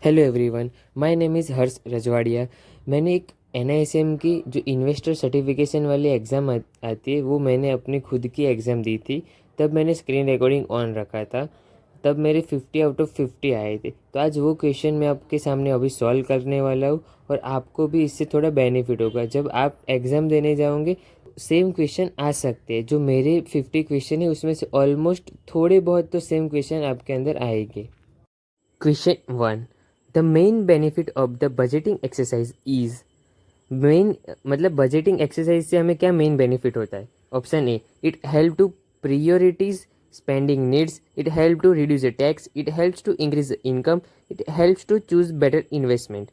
Hello everyone, my name is Harsh Rajwadiya. मैंने एक NISM की जो इन्वेस्टर सर्टिफिकेशन वाली एग्ज़ाम आती है वो मैंने अपनी खुद की एग्ज़ाम दी थी। तब मैंने स्क्रीन रिकॉर्डिंग ऑन रखा था। तब मेरे 50 आउट ऑफ 50 आए थे। तो आज वो क्वेश्चन मैं आपके सामने अभी सॉल्व करने वाला हूँ और आपको भी इससे थोड़ा बेनिफिट होगा। जब आप एग्ज़ाम देने जाओगे सेम क्वेश्चन आ सकते हैं। जो मेरे 50 क्वेश्चन है उसमें से ऑलमोस्ट थोड़े बहुत तो सेम क्वेश्चन आपके अंदर आएंगे। Question 1, the main benefit of the budgeting exercise is. Main मतलब बजटिंग एक्सरसाइज से हमें क्या मेन बेनिफिट होता है? Option A, it help to prioritise spending needs, it help to reduce the tax, it helps to increase the income, it helps to choose better investment.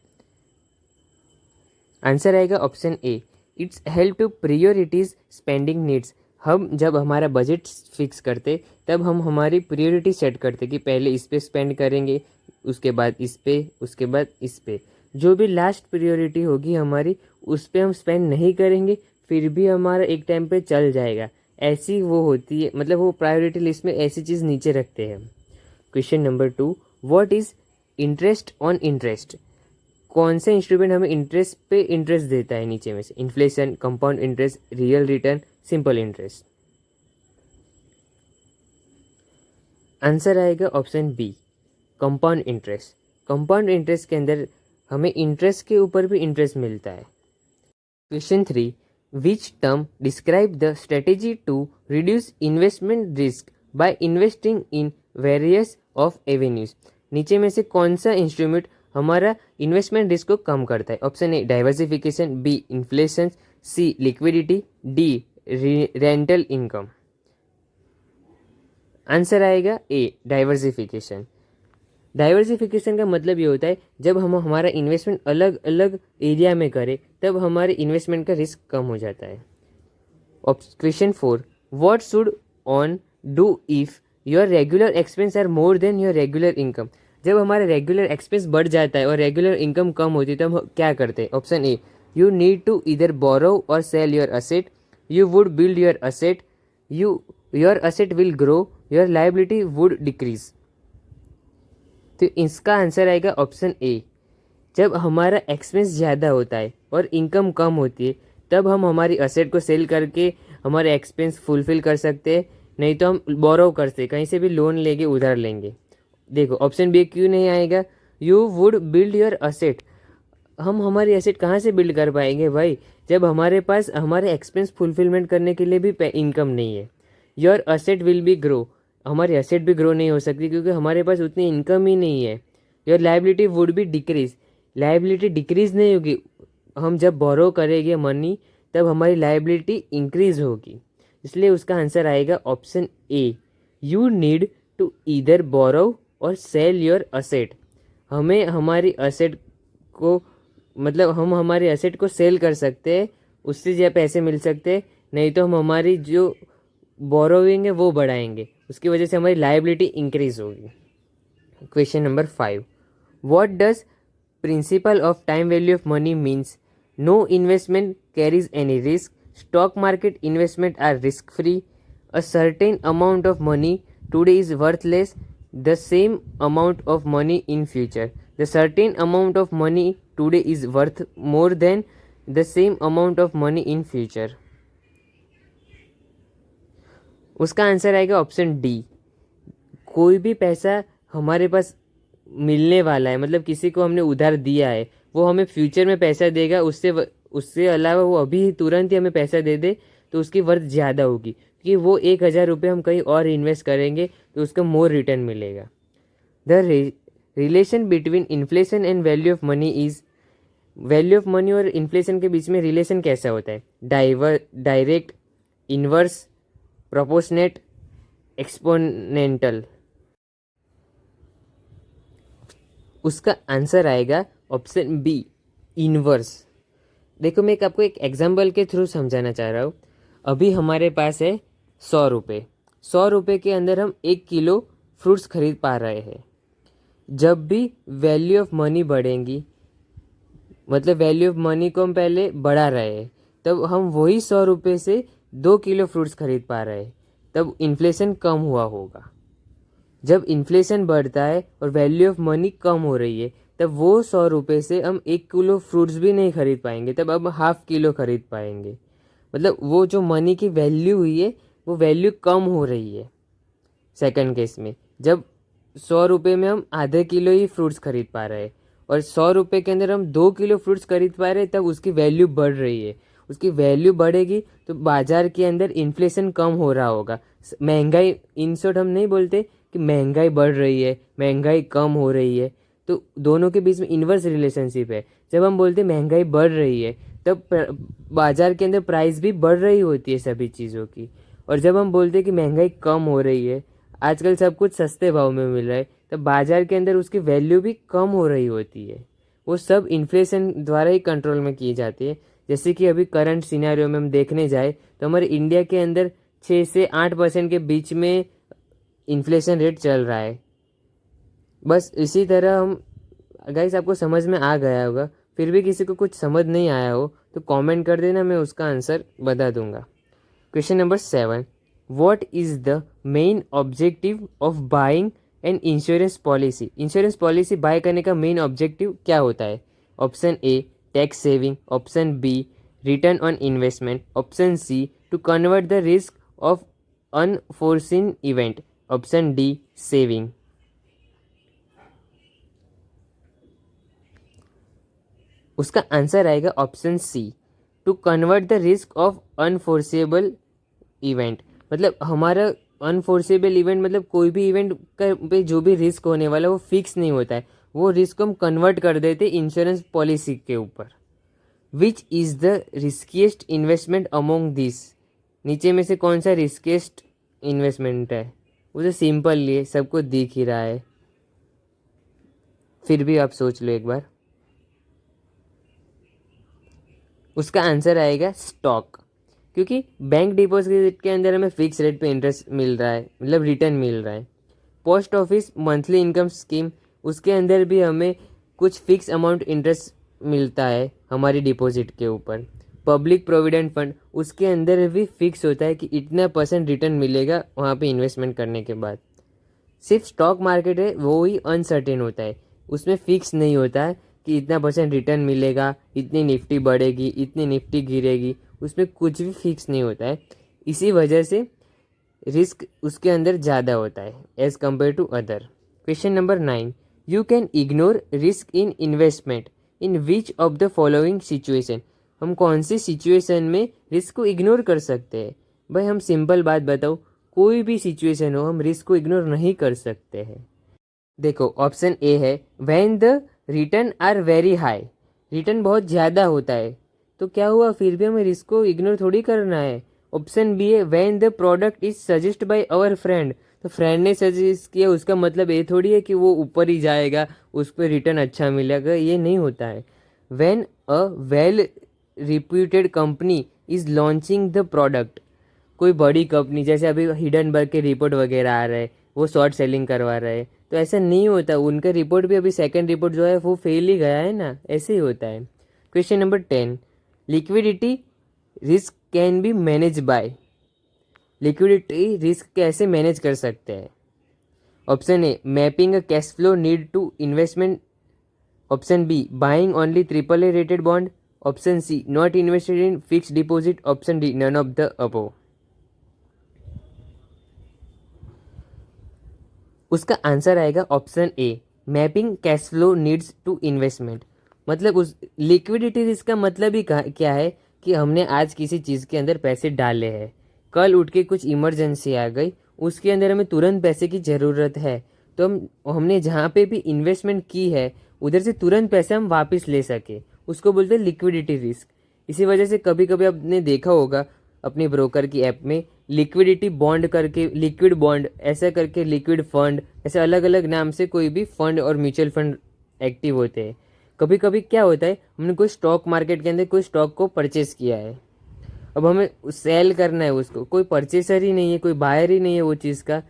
Answer आएगा option A, it's help to prioritise spending needs. हम जब हमारा budget fix करते तब हम हमारी priority set करते कि पहले इस पे स्पेंड करेंगे, उसके बाद इस पे, उसके बाद इस पे। जो भी लास्ट प्रियोरिटी होगी हमारी उस पे हम स्पेंड नहीं करेंगे, फिर भी हमारा एक टाइम पे चल जाएगा। ऐसी वो होती है, मतलब वो प्रायोरिटी लिस्ट में ऐसी चीज़ नीचे रखते हैं। Question number 2, what is interest on interest? कौन सा इंस्ट्रूमेंट हमें इंटरेस्ट पे इंटरेस्ट देता है नीचे में से? Inflation, compound interest, real return, simple interest. Answer आएगा option B, compound interest. Compound interest के अंदर हमें इंटरेस्ट के ऊपर भी इंटरेस्ट मिलता है। Question 3, which term describe the strategy to reduce investment risk by investing in various of avenues? नीचे में से कौन सा इंस्ट्रूमेंट हमारा इन्वेस्टमेंट रिस्क को कम करता है? Option A, diversification, B, inflation, C, liquidity, D, rental income. Answer आएगा ए, डाइवर्सिफिकेशन। डाइवर्सिफिकेशन का मतलब ये होता है जब हम हमारा इन्वेस्टमेंट अलग अलग एरिया में करें तब हमारे इन्वेस्टमेंट का रिस्क कम हो जाता है। Question 4, what should one do if your regular expense are more than your regular income? जब हमारा रेगुलर एक्सपेंस बढ़ जाता है और रेगुलर इनकम कम होती है तो हम क्या करते हैं? Option A, you need to either borrow or sell your asset, you would build your asset, your asset will grow, your liability would decrease. तो इसका आंसर आएगा ऑप्शन ए, जब हमारा एक्सपेंस ज़्यादा होता है और इनकम कम होती है तब हम हमारी असेट को सेल करके हमारे एक्सपेंस फुलफिल कर सकते हैं, नहीं तो हम बोरो करते, कहीं से भी लोन लेके उधार लेंगे। देखो ऑप्शन बी क्यों नहीं आएगा? You would build your asset. हम हमारी एसेट कहाँ से बिल्ड कर पाएंगे भाई, जब हमारे पास हमारे एक्सपेंस फुलफिलमेंट करने के लिए भी इनकम नहीं है। Your asset will be grow, हमारी एसेट भी ग्रो नहीं हो सकती क्योंकि हमारे पास उतनी इनकम ही नहीं है। Your liability would be decrease, liability decrease नहीं होगी। हम जब बोरो करेंगे मनी तब हमारी लाइबिलिटी इंक्रीज होगी। इसलिए उसका आंसर आएगा option A, you need to either borrow or sell your asset. हमें हमारी असेट को, मतलब हम हमारे एसेट को सेल कर सकते हैं, उससे जो पैसे मिल सकते हैं, नहीं तो हम हमारी जो बोरोइंग है वो बढ़ाएंगे, उसकी वजह से हमारी लायबिलिटी इंक्रीज होगी। Question number 5, what does principle of time value of money means? No investment carries any risk, stock market investment are risk free, a certain amount of money today is worthless, the same amount of money in future, the certain amount of money today is worth more than the same amount of money in future. उसका answer आएगा option D, कोई भी पैसा हमारे पास मिलने वाला है, मतलब किसी को हमने उधार दिया है, वो हमें फ्यूचर में पैसा देगा, उससे अलावा वो अभी तुरंत ही हमें पैसा दे दे तो उसकी वर्थ ज़्यादा होगी, क्योंकि वो 1,000 रुपये हम कहीं और इन्वेस्ट करेंगे तो उसका मोर रिटर्न मिलेगा। The relation between inflation and value of money is, value of money और इन्फ्लेशन के बीच में रिलेशन कैसा होता है? Direct, inverse, proportionate, exponential. उसका आंसर आएगा ऑप्शन बी, इनवर्स। देखो मैं आपको एक एग्जाम्पल के थ्रू समझाना चाह रहा हूँ। अभी हमारे पास है 100 रुपये। 100 रुपये के अंदर हम 1 किलो फ्रूट्स खरीद पा रहे हैं। जब भी वैल्यू ऑफ मनी बढ़ेंगी, मतलब वैल्यू ऑफ मनी को हम पहले बढ़ा रहे हैं, तब हम वही 100 रुपये से 2 किलो फ्रूट्स खरीद पा रहे हैं, तब इन्फ्लेशन कम हुआ होगा। जब इन्फ्लेशन बढ़ता है और वैल्यू ऑफ मनी कम हो रही है तब वो 100 रुपये से हम 1 किलो फ्रूट्स भी नहीं खरीद पाएंगे, तब अब हाफ किलो खरीद पाएंगे। मतलब वो जो मनी की वैल्यू हुई है वो वैल्यू कम हो रही है सेकंड केस में, जब 100 रुपये में हम आधे किलो ही फ्रूट्स खरीद पा रहे हैं और 100 रुपये के अंदर हम 2 किलो फ्रूट्स खरीद पा रहे हैं, तब उसकी वैल्यू बढ़ रही है। उसकी वैल्यू बढ़ेगी तो बाजार के अंदर इन्फ्लेशन कम हो रहा होगा, महंगाई, इन शॉर्ट हम नहीं बोलते कि महंगाई बढ़ रही है, महंगाई कम हो रही है, तो दोनों के बीच में इन्वर्स रिलेशनशिप है। जब हम बोलते महंगाई बढ़ रही है तब बाजार के अंदर प्राइस भी बढ़ रही होती है सभी चीज़ों की, और जब हम बोलते हैं कि महंगाई कम हो रही है, आजकल सब कुछ सस्ते भाव में मिल रहा है, तब बाजार के अंदर उसकी वैल्यू भी कम हो रही होती है। वो सब इन्फ्लेशन द्वारा ही कंट्रोल में की जाती है। जैसे कि अभी करंट सिनेरियो में हम देखने जाए तो हमारे इंडिया के अंदर 6 से 8% के बीच में इन्फ्लेशन रेट चल रहा है। बस इसी तरह हम, गाइस आपको समझ में आ गया होगा, फिर भी किसी को कुछ समझ नहीं आया हो तो कमेंट कर देना, मैं उसका आंसर बता दूंगा। Question number 7, what is the main objective of buying an insurance policy? Insurance policy buy करने का मेन ऑब्जेक्टिव क्या होता है? Option A tax saving, option B return on investment, option C to convert the risk of unforeseen event, option D saving. उसका answer आएगा option C, to convert the risk of unforeseeable event. मतलब हमारा अनफोर्सेबल event मतलब कोई भी event पे जो भी रिस्क होने वाला है वो फिक्स नहीं होता है, वो रिस्क हम कन्वर्ट कर देते इंश्योरेंस पॉलिसी के ऊपर। Which is the riskiest investment among this? नीचे में से कौन सा रिस्कीस्ट इन्वेस्टमेंट है? वो तो सिंपल है, सबको दिख ही रहा है, फिर भी आप सोच लो एक बार। उसका आंसर आएगा स्टॉक, क्योंकि बैंक डिपॉजिट के अंदर हमें फिक्स रेट पे इंटरेस्ट मिल रहा है, मतलब रिटर्न मिल रहा है। Post office monthly income scheme, उसके अंदर भी हमें कुछ फिक्स अमाउंट इंटरेस्ट मिलता है हमारी डिपॉजिट के ऊपर। पब्लिक प्रोविडेंट फंड, उसके अंदर भी फिक्स होता है कि इतना % रिटर्न मिलेगा वहाँ पे इन्वेस्टमेंट करने के बाद। सिर्फ स्टॉक मार्केट है वो ही अनसर्टेन होता है, उसमें फिक्स नहीं होता है कि इतना % रिटर्न मिलेगा, इतनी निफ्टी बढ़ेगी, इतनी निफ्टी गिरेगी, उसमें कुछ भी फिक्स नहीं होता है। इसी वजह से रिस्क उसके अंदर ज़्यादा होता है as compare to other. Question number 9, you can ignore risk in investment in which of the following situation? हम कौन सी सिचुएशन में रिस्क को इग्नोर कर सकते हैं? भाई हम सिंपल बात बताओ, कोई भी सिचुएशन हो हम रिस्क को इग्नोर नहीं कर सकते हैं। देखो ऑप्शन ए है when the return are very high, return बहुत ज़्यादा होता है तो क्या हुआ, फिर भी हमें रिस्क को इग्नोर थोड़ी करना है। ऑप्शन बी है when the product is suggest by our friend, तो फ्रेंड ने सजेस्ट किया उसका मतलब ये थोड़ी है कि वो ऊपर ही जाएगा, उस पर रिटर्न अच्छा मिलेगा, ये नहीं होता है। When a well reputed company is launching the product, कोई बड़ी कंपनी जैसे अभी हिडनबर्ग के रिपोर्ट वगैरह आ रहे हैं वो शॉर्ट सेलिंग करवा रहे हैं, तो ऐसा नहीं होता, उनका रिपोर्ट भी अभी सेकंड रिपोर्ट जो है वो फेल ही गया है ना, ऐसे ही होता है। Question number 10, liquidity risk can be manage by, liquidity risk कैसे मैनेज कर सकते हैं? Option A mapping a cash flow need to investment, option B buying only AAA rated bond, option C not invested in fix deposit, option D none of the above. उसका answer आएगा option A mapping cash flow needs to investment. मतलब उस liquidity risk का मतलब ही क्या है कि हमने आज किसी चीज़ के अंदर पैसे डाले हैं, कल उठ के कुछ इमरजेंसी आ गई, उसके अंदर हमें तुरंत पैसे की ज़रूरत है, तो हमने जहाँ पे भी इन्वेस्टमेंट की है उधर से तुरंत पैसे हम वापस ले सके, उसको बोलते हैं लिक्विडिटी रिस्क। इसी वजह से कभी कभी आपने देखा होगा अपनी ब्रोकर की ऐप में लिक्विडिटी बॉन्ड करके, लिक्विड बॉन्ड ऐसा करके, लिक्विड फंड, ऐसे अलग अलग नाम से कोई भी फंड और म्यूचुअल फंड एक्टिव होते हैं। कभी कभी क्या होता है, हमने कोई स्टॉक मार्केट के अंदर कोई स्टॉक को परचेस किया है, अब हमें सेल करना है उसको, कोई परचेसर ही नहीं है, कोई बायर ही नहीं है वो चीज़ का,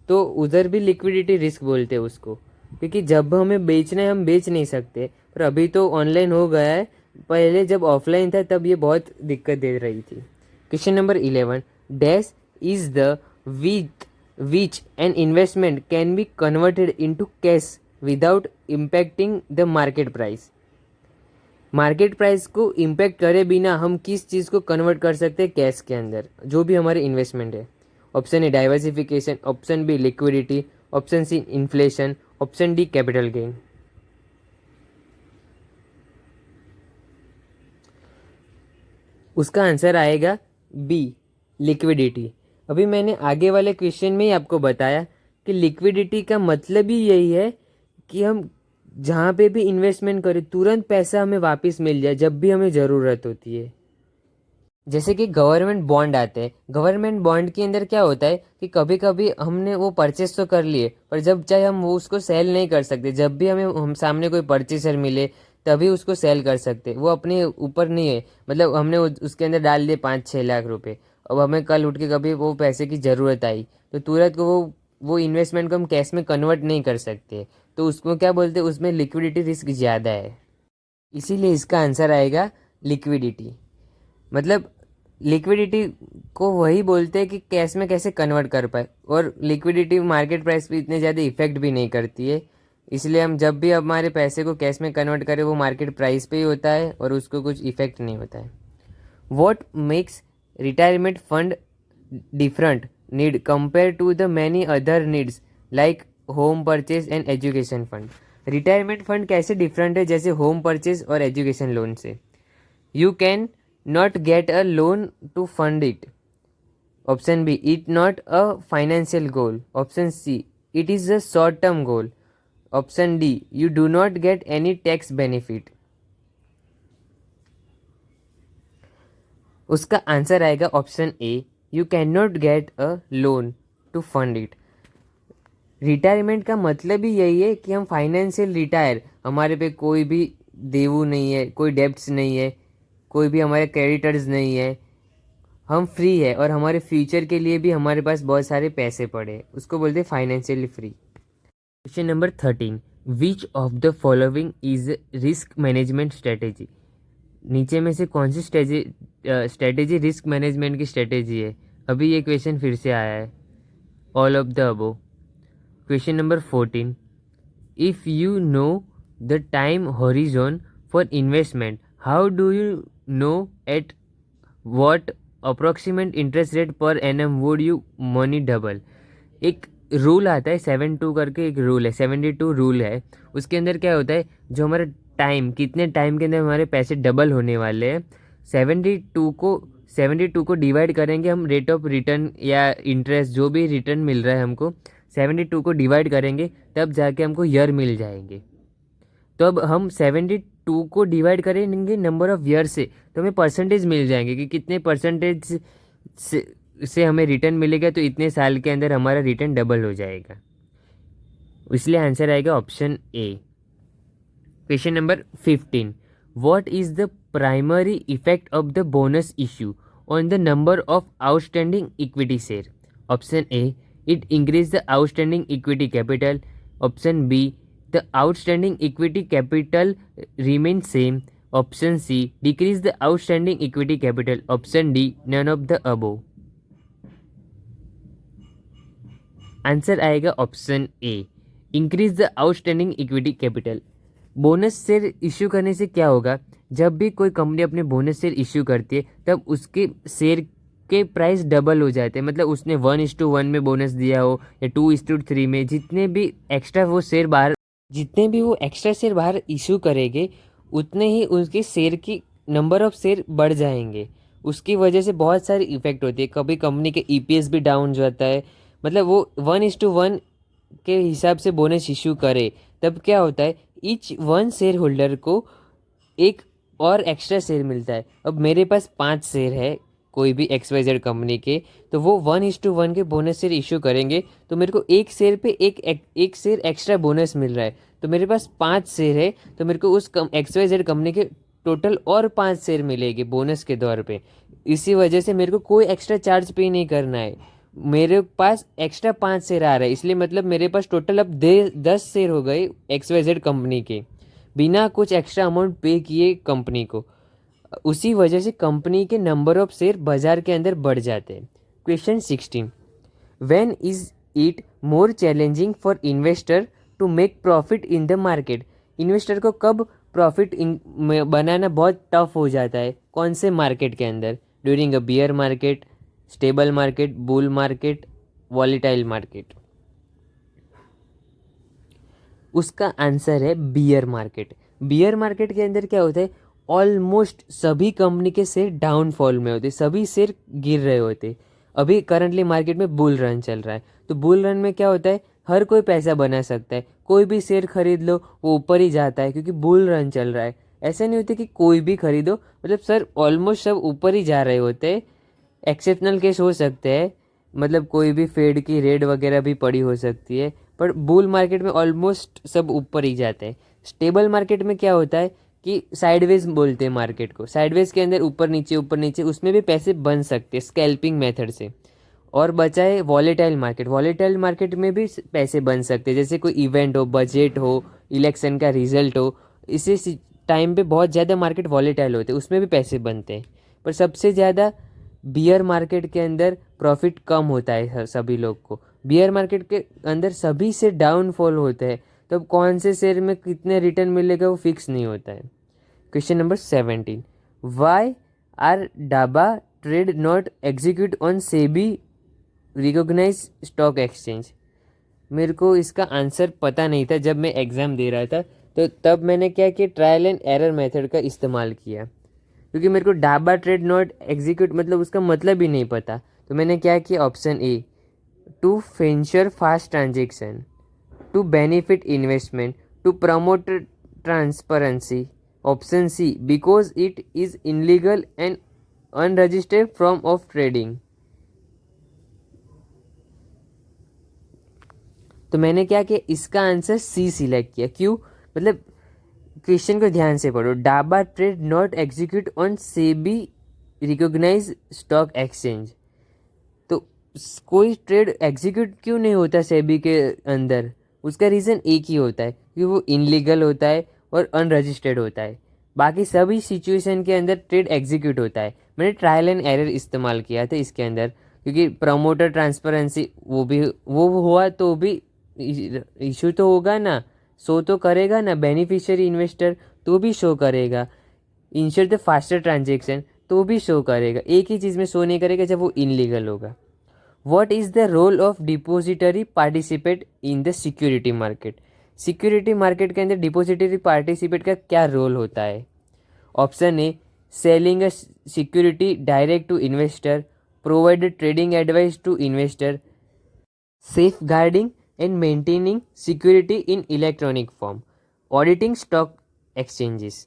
तो उधर भी लिक्विडिटी रिस्क बोलते हैं उसको, क्योंकि जब हमें बेचना है हम बेच नहीं सकते, पर अभी तो ऑनलाइन हो गया है, पहले जब ऑफलाइन था तब ये बहुत दिक्कत दे रही थी। Question number 11, dash is the which an investment can be converted into cash without impacting the market price. Market price को इम्पैक्ट करे बिना हम किस चीज़ को कन्वर्ट कर सकते हैं कैश के अंदर, जो भी हमारे इन्वेस्टमेंट है। Option A diversification, option B liquidity, option C inflation, option D capital gain. उसका आंसर आएगा बी लिक्विडिटी। अभी मैंने आगे वाले क्वेश्चन में ही आपको बताया कि लिक्विडिटी का मतलब ही यही है कि हम जहाँ पे भी इन्वेस्टमेंट करें तुरंत पैसा हमें वापस मिल जाए जब भी हमें ज़रूरत होती है। जैसे कि गवर्नमेंट बॉन्ड आते हैं, गवर्नमेंट बॉन्ड के अंदर क्या होता है कि कभी कभी हमने वो परचेस तो कर लिए, पर जब चाहे हम वो उसको सेल नहीं कर सकते। जब भी हम सामने कोई परचेसर मिले तभी उसको सेल कर सकते, वो अपने ऊपर नहीं है। मतलब हमने उसके अंदर डाल दिए 5-6 लाख रुपए, अब हमें कल उठ के कभी वो पैसे की ज़रूरत आई तो तुरंत को वो इन्वेस्टमेंट को हम कैश में कन्वर्ट नहीं कर सकते, तो उसको क्या बोलते हैं, उसमें लिक्विडिटी रिस्क ज़्यादा है। इसीलिए इसका आंसर आएगा लिक्विडिटी। मतलब लिक्विडिटी को वही बोलते हैं कि कैश में कैसे कन्वर्ट कर पाए, और लिक्विडिटी मार्केट प्राइस पे इतने ज़्यादा इफेक्ट भी नहीं करती है। इसलिए हम जब भी हमारे पैसे को कैश में कन्वर्ट करें वो मार्केट प्राइस पे ही होता है और उसको कुछ इफेक्ट नहीं होता है। What makes retirement fund different need compare to the many other needs like home purchase and education fund. Retirement fund कैसे डिफरेंट है जैसे होम परचेज और एजुकेशन लोन से? You can not get a loan to fund it. Option B, it not a financial goal. Option C, it is a short term goal. Option D, you do not get any tax benefit. उसका answer आएगा option A, you can not get a loan to fund it. Retirement का मतलब ही यही है कि हम financial retire, हमारे पे कोई भी देवू नहीं है, कोई डेब्ट्स नहीं है, कोई भी हमारे क्रेडिटर्स नहीं है, हम फ्री है और हमारे फ्यूचर के लिए भी हमारे पास बहुत सारे पैसे पड़े, उसको बोलते हैं financially free. Question number 13, which of the following is risk management strategy? नीचे में से कौन सी स्ट्रेटेजी रिस्क मैनेजमेंट की स्ट्रेटेजी है? अभी ये क्वेश्चन फिर से आया है, all of the above. Question number 14, if you know the time horizon for investment, how do you know at what approximate interest rate per annum would you money double? एक rule आता है 72 करके, एक rule है 72 rule है। उसके अंदर क्या होता है, जो हमारा टाइम, कितने टाइम के अंदर हमारे पैसे डबल होने वाले हैं, 72 को डिवाइड करेंगे हम, रेट ऑफ रिटर्न या इंटरेस्ट जो भी रिटर्न मिल रहा है हमको 72 को डिवाइड करेंगे तब जाके हमको ईयर मिल जाएंगे। तो अब हम 72 को डिवाइड करेंगे नंबर ऑफ ईयर से तो हमें परसेंटेज मिल जाएंगे कि कितने परसेंटेज से हमें रिटर्न मिलेगा, तो इतने साल के अंदर हमारा रिटर्न डबल हो जाएगा। इसलिए आंसर आएगा option A. Question number 15, what is the primary effect of the bonus issue on the number of outstanding equity share? Option A, it increase the outstanding equity capital. Option B, the outstanding equity capital remains same. Option C, decrease the outstanding equity capital. Option D, none of the above. Answer आएगा option A, increase the outstanding equity capital. Bonus share issue करने से क्या होगा, जब भी कोई company अपने bonus share issue करती है तब उसके शेयर के प्राइस डबल हो जाते हैं। मतलब उसने 1:1 में बोनस दिया हो या 2:3 में, जितने भी वो एक्स्ट्रा शेयर बाहर इशू करेंगे उतने ही उसके शेयर की नंबर ऑफ शेयर बढ़ जाएंगे। उसकी वजह से बहुत सारी इफेक्ट होती है, कभी कंपनी के ईपीएस भी डाउन हो जाता है। मतलब वो 1:1 के हिसाब से बोनस इशू करे तब क्या होता है, ईच वन शेयर होल्डर को एक और एक्स्ट्रा शेयर मिलता है। अब मेरे पास 5 शेयर है कोई भी XYZ कंपनी के, तो वो 1:1 के बोनस शेयर इशू करेंगे तो मेरे को एक शेयर पे एक शेयर एक्स्ट्रा बोनस मिल रहा है। तो मेरे पास 5 शेयर है तो मेरे को उस XYZ कंपनी के टोटल और 5 शेयर मिलेंगे बोनस के तौर पे। इसी वजह से मेरे को कोई एक्स्ट्रा चार्ज पे नहीं करना है, मेरे पास एक्स्ट्रा 5 शेयर आ रहा है, इसलिए मतलब मेरे पास टोटल अब 10 शेयर हो गए XYZ कंपनी के बिना कुछ एक्स्ट्रा अमाउंट पे किए कंपनी को। उसी वजह से कंपनी के नंबर ऑफ शेयर बाजार के अंदर बढ़ जाते हैं। Question 16, when is it more challenging for investor to make profit in the market. Investor को कब प्रॉफिट बनाना बहुत टफ हो जाता है, कौन से मार्केट के अंदर? During a beer market, stable market, bull market, volatile market. उसका आंसर है बियर मार्केट। बियर मार्केट के अंदर क्या होता है, ऑलमोस्ट सभी कंपनी के शेयर डाउनफॉल में होते, सभी शेयर गिर रहे होते। अभी करंटली मार्केट में बुल रन चल रहा है, तो बुल रन में क्या होता है, हर कोई पैसा बना सकता है, कोई भी शेयर खरीद लो वो ऊपर ही जाता है क्योंकि बुल रन चल रहा है। ऐसा नहीं होता कि कोई भी खरीदो, मतलब सर ऑलमोस्ट सब ऊपर ही जा रहे होते हैं। एक्सेप्शनल केस हो सकते हैं, मतलब कोई भी फेड की रेड वगैरह भी पड़ी हो सकती है, पर बुल मार्केट में ऑलमोस्ट सब ऊपर ही जाते हैं। स्टेबल मार्केट में क्या होता है कि साइडवेज बोलते हैं मार्केट को, साइडवेज के अंदर ऊपर नीचे, उसमें भी पैसे बन सकते हैं स्कैल्पिंग मेथड से। और बचा है वॉलेटाइल मार्केट। वॉलेटाइल मार्केट में भी पैसे बन सकते हैं, जैसे कोई इवेंट हो, बजट हो, इलेक्शन का रिजल्ट हो, इसी टाइम पे बहुत ज़्यादा मार्केट वॉलेटाइल होते हैं, उसमें भी पैसे बनते हैं। पर सबसे ज़्यादा बियर मार्केट के अंदर प्रॉफिट कम होता है सभी लोग को। बियर मार्केट के अंदर सभी से डाउनफॉल होते हैं, तब कौन से शेयर में कितने रिटर्न मिलेगा वो फिक्स नहीं होता है। Question number 17, why are dabba trade not execute on SEBI recognise stock exchange? मेरे को इसका आंसर पता नहीं था जब मैं एग्ज़ाम दे रहा था, तो तब मैंने क्या किया, ट्रायल एंड एरर मेथड का इस्तेमाल किया, क्योंकि मेरे को डाबा ट्रेड नॉट एग्जीक्यूट मतलब उसका मतलब ही नहीं पता। तो मैंने क्या किया, ऑप्शन ए, टू फेंचर fast transaction, to benefit investment, to promote transparency. Option C, because it is illegal and unregistered form of trading. तो मैंने क्या किया, इसका आंसर सी सिलेक्ट किया। क्यों? मतलब क्वेश्चन को ध्यान से पढ़ो। Dabba trade not execute on SEBI recognise stock exchange, तो कोई ट्रेड एग्जीक्यूट क्यों नहीं होता सेबी के अंदर? उसका रीज़न एक ही होता है कि वो इनलीगल होता है और अनरजिस्टर्ड होता है। बाकी सभी सिचुएशन के अंदर ट्रेड एग्जीक्यूट होता है। मैंने ट्रायल एंड एरर इस्तेमाल किया था इसके अंदर, क्योंकि प्रमोटर ट्रांसपेरेंसी वो हुआ तो भी इशू तो होगा ना, शो तो करेगा ना, बेनिफिशियरी इन्वेस्टर तो भी शो करेगा, इंश्योर द फास्टर ट्रांजेक्शन तो भी शो करेगा। एक ही चीज़ में शो नहीं करेगा जब वो इनलीगल होगा। What is the role of depository participate in the security market? Security market के अंदर डिपोजिटरी पार्टिसिपेट का क्या रोल होता है? Option A, selling a security direct to investor, provide trading advice to investor, safeguarding and maintaining security in electronic form, auditing stock exchanges.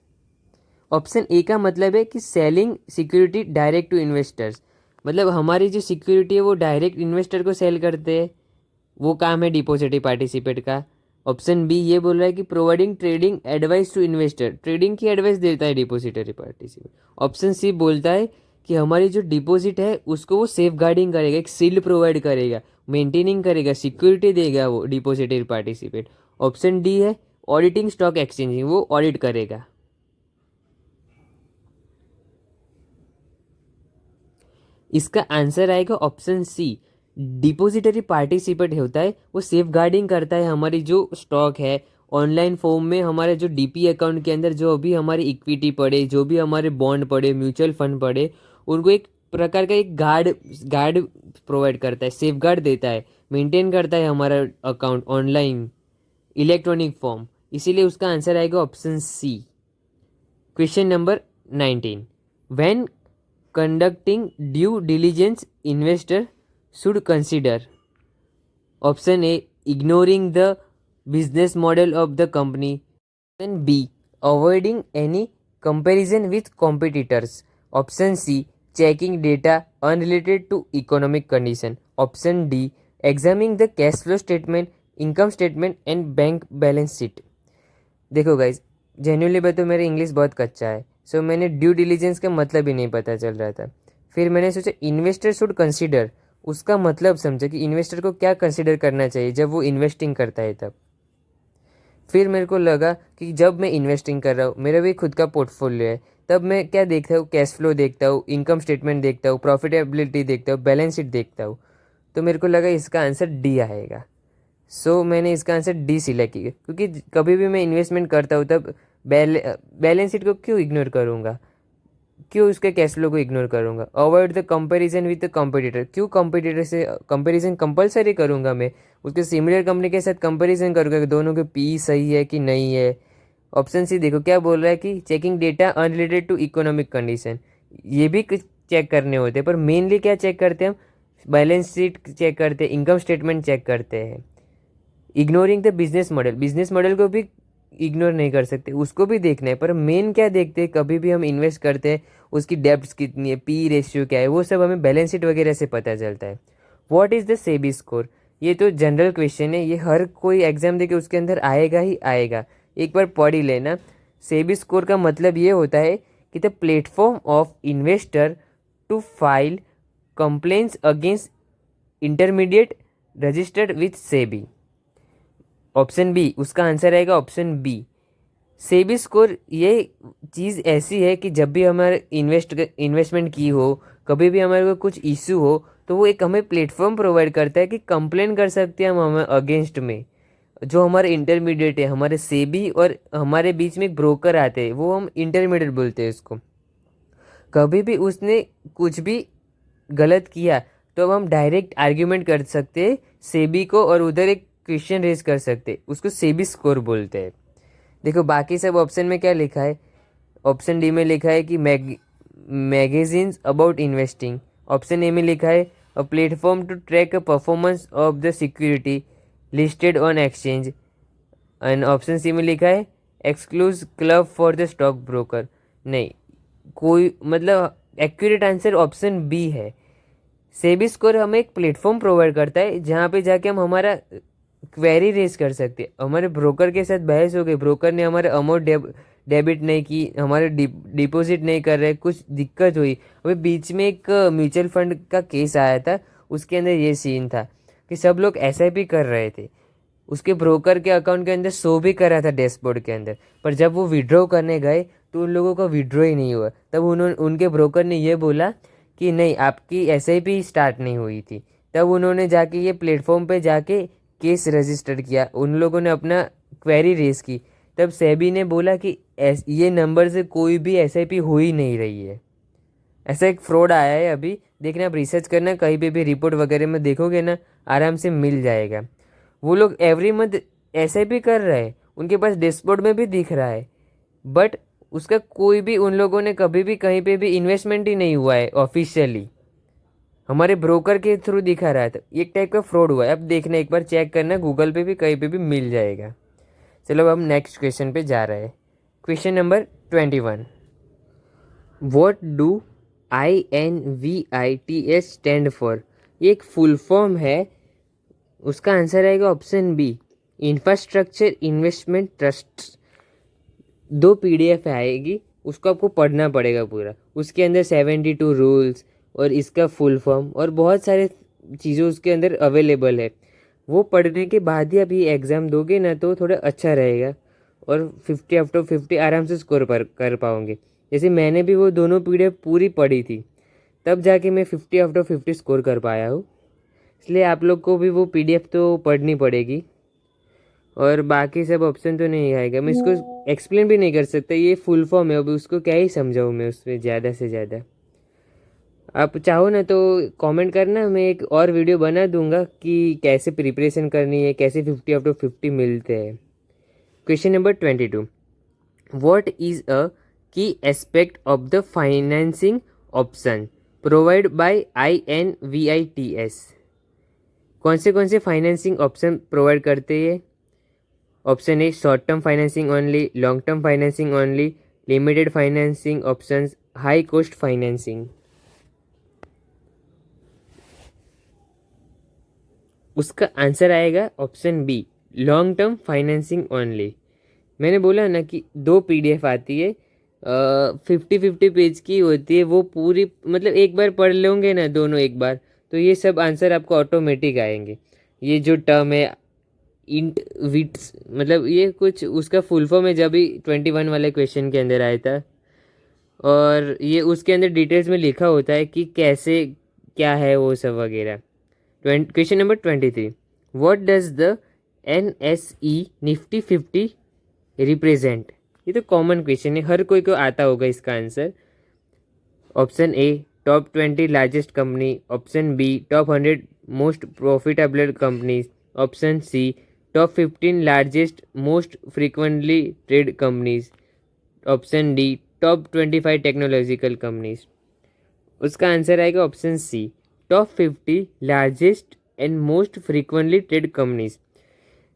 Option A का मतलब है कि selling security direct to investors, मतलब हमारी जो security है वो direct investor को सेल करते हैं, वो काम है डिपॉजिटरी पार्टिसिपेट का। ऑप्शन बी ये बोल रहा है कि providing trading advice to investor, trading की एडवाइस देता है डिपॉजिटरी पार्टिसिपेट। ऑप्शन सी बोलता है कि हमारी जो डिपॉजिट है उसको वो सेफ गार्डिंग करेगा, एक सील्ड प्रोवाइड करेगा, मेंटेनिंग करेगा, सिक्योरिटी देगा वो डिपॉजिटरी पार्टिसिपेट। ऑप्शन डी है ऑडिटिंग स्टॉक एक्सचेंजिंग, वो ऑडिट करेगा। इसका आंसर आएगा ऑप्शन सी, डिपॉजिटरी पार्टिसिपेट होता है वो सेफ गार्डिंग करता है हमारी जो स्टॉक है। ऑनलाइन फॉर्म में हमारे जो डीपी अकाउंट के अंदर जो भी हमारी इक्विटी पड़े, जो भी हमारे बॉन्ड पड़े, म्यूचुअल फंड पड़े, उनको एक प्रकार का एक गार्ड प्रोवाइड करता है, सेफ गार्ड देता है, मेंटेन करता है हमारा अकाउंट ऑनलाइन इलेक्ट्रॉनिक फॉर्म। इसीलिए उसका आंसर आएगा option C. Question number 19, when conducting due diligence investor should consider? Option A, ignoring the business model of the company. Option B, avoiding any comparison with competitors. Option C, checking data unrelated to economic condition. Option D, examining the cash flow statement, income statement and bank balance sheet. देखो guys, genuinely बताओ मेरा English बहुत कच्चा है, सो मैंने due diligence का मतलब ही नहीं पता चल रहा था। फिर मैंने सोचा इन्वेस्टर शुड कंसीडर, उसका मतलब समझा कि इन्वेस्टर को क्या कंसीडर करना चाहिए जब वो इन्वेस्टिंग करता है तब। फिर मेरे को लगा कि जब मैं इन्वेस्टिंग कर रहा हूँ, मेरा भी खुद का पोर्टफोलियो है, तब मैं क्या देखता हूँ, कैश फ्लो देखता हूँ, इनकम स्टेटमेंट देखता हूँ, प्रॉफिटेबिलिटी देखता हूँ, बैलेंस शीट देखता हूँ। तो मेरे को लगा इसका आंसर डी आएगा। सो मैंने इसका आंसर डी सिलेक्ट किया, क्योंकि कभी भी मैं इन्वेस्टमेंट करता हूँ तब बैलेंस शीट को क्यों इग्नोर करूँगा, क्यों उसके कैश फ्लो को इग्नोर करूँगा। Avoid the comparison with the competitor, क्यों कंपटीटर से कंपैरिजन कंपलसरी करूँगा, मैं उसके सिमिलर कंपनी के साथ कंपैरिजन करूँगा कि दोनों के पी सही है कि नहीं है। ऑप्शन सी देखो क्या बोल रहा है कि checking data unrelated to economic condition, ये भी चेक करने होते हैं, पर मेनली क्या चेक करते हैं हम, बैलेंस शीट चेक करते हैं, इनकम स्टेटमेंट चेक करते हैं। Ignoring the business model, business model को भी इग्नोर नहीं कर सकते, उसको भी देखना है, पर मेन क्या देखते हैं, कभी भी हम इन्वेस्ट करते हैं उसकी डेप्ट कितनी है, पी रेशियो क्या है, वो सब हमें बैलेंस शीट वगैरह से पता चलता है। What is the SEBI score, ये तो जनरल क्वेश्चन है, ये हर कोई एग्जाम दे के उसके अंदर आएगा ही आएगा, एक बार पढ़ ही लेना। सेबी स्कोर का मतलब ये होता है कि the platform of investor to file complaints against intermediate registered with SEBI. Option B, उसका आंसर आएगा ऑप्शन बी। सेबी स्कोर ये चीज़ ऐसी है कि जब भी हमारे इन्वेस्टमेंट की हो, कभी भी हमारे को कुछ इशू हो, तो वो एक हमें प्लेटफॉर्म प्रोवाइड करता है कि कंप्लेन कर सकते हैं हम हमें अगेंस्ट में। जो हमारे इंटरमीडिएट है, हमारे सेबी और हमारे बीच में एक ब्रोकर आते हैं, वो हम इंटरमीडिएट बोलते हैं उसको। कभी भी उसने कुछ भी गलत किया तो अब हम डायरेक्ट आर्ग्यूमेंट कर सकते हैं सेबी को, और उधर एक क्वेश्चन रेज कर सकते, उसको सेबी स्कोर बोलते हैं। देखो बाकी सब ऑप्शन में क्या लिखा है, ऑप्शन डी में लिखा है कि magazines about investing. Option A में लिखा है a platform to track a performance of the security listed on exchange. And option C में लिखा है exclusive club for the stock broker. नहीं, कोई मतलब एक्यूरेट आंसर ऑप्शन बी है। सेबी स्कोर हमें एक प्लेटफॉर्म प्रोवाइड करता है जहाँ पे जाके हम हमारा क्वेरी रेज कर सकते हैं। हमारे ब्रोकर के साथ बहस हो गई, ब्रोकर ने हमारे अमाउंट डेबिट नहीं की, हमारे डिपॉजिट नहीं कर रहे, कुछ दिक्कत हुई। अभी बीच में एक म्यूचुअल फंड का केस आया था, उसके अंदर ये सीन था कि सब लोग एसआईपी कर रहे थे, उसके ब्रोकर के अकाउंट के अंदर शो भी कर रहा था डैशबोर्ड के अंदर, पर जब वो विड्रॉ करने गए तो उन लोगों का विड्रॉ ही नहीं हुआ। तब उनके ब्रोकर ने ये बोला कि नहीं, आपकी एसआईपी स्टार्ट नहीं हुई थी। तब उन्होंने जाके ये प्लेटफॉर्म पे जाके केस रजिस्टर किया, उन लोगों ने अपना क्वेरी रेज की। तब सेबी ने बोला कि ये नंबर से कोई भी एसआईपी हो ही नहीं रही है। ऐसा एक फ्रॉड आया है अभी, देखना, आप रिसर्च करना, कहीं पे भी रिपोर्ट वगैरह में देखोगे ना, आराम से मिल जाएगा। वो लोग एवरी मंथ एसआईपी कर रहे हैं, उनके पास डैशबोर्ड में भी दिख रहा है, बट उसका कोई भी, उन लोगों ने कभी भी कहीं पे भी इन्वेस्टमेंट ही नहीं हुआ है ऑफिशियली, हमारे ब्रोकर के थ्रू दिखा रहा था। एक टाइप का फ्रॉड हुआ है। अब देखना, एक बार चेक करना, गूगल पे भी कहीं पे भी मिल जाएगा। चलो अब हम नेक्स्ट क्वेश्चन पे जा रहे हैं। Question number 21, what do INVITS stand for. ये एक फुल फॉर्म है, उसका आंसर आएगा option B, infrastructure investment trust. 2 PDF आएगी, उसको आपको पढ़ना पड़ेगा पूरा, उसके अंदर 72 रूल्स और इसका फुल फॉर्म और बहुत सारे चीज़ें उसके अंदर अवेलेबल है। वो पढ़ने के बाद ही आप ये एग्ज़ाम दोगे ना तो थोड़ा अच्छा रहेगा, और 50 आउट ऑफ 50 आराम से स्कोर कर पाओगे। जैसे मैंने भी वो दोनों PDF पूरी पढ़ी थी, तब जाके मैं 50 आउट ऑफ 50 स्कोर कर पाया हूँ। इसलिए आप लोग को भी वो PDF तो पढ़नी पड़ेगी, और बाकी सब ऑप्शन तो नहीं आएगा। मैं इसको एक्सप्लेन भी नहीं कर सकता, ये फुल फॉर्म है, अभी उसको क्या ही समझाऊँ मैं उसमें ज़्यादा से ज़्यादा। आप चाहो ना तो कमेंट करना, मैं एक और वीडियो बना दूंगा कि कैसे प्रिपरेशन करनी है, कैसे 50 आउट ऑफ 50 मिलते हैं। Question number 22, what is a key aspect of the financing option provide by INVITS। कौन से फाइनेंसिंग ऑप्शन प्रोवाइड करते हैं? Option A short term financing only, long term financing only, limited financing options, high cost financing. उसका answer आएगा option B, long term financing only. मैंने बोला ना कि 2 PDF आती है, 50-50 पेज की होती है, वो पूरी मतलब एक बार पढ़ लोगे ना दोनों एक बार, तो ये सब आंसर आपको ऑटोमेटिक आएंगे। ये जो टर्म है इंट विट्स, मतलब ये कुछ उसका फुल फॉर्म है, जब भी 21 वाले क्वेश्चन के अंदर आया था, और ये उसके अंदर डिटेल्स में लिखा होता है कि कैसे क्या है वो सब वगैरह। Question number 23, what does the NSE Nifty 50 represent? ये तो कॉमन क्वेश्चन है, हर कोई को आता होगा इसका answer. Option A top 20 largest company, option B top 100 most profitable companies, option C top 15 largest most frequently trade companies, option D top 25 technological companies. उसका answer आएगा option C, top 50 largest and most frequently trade companies.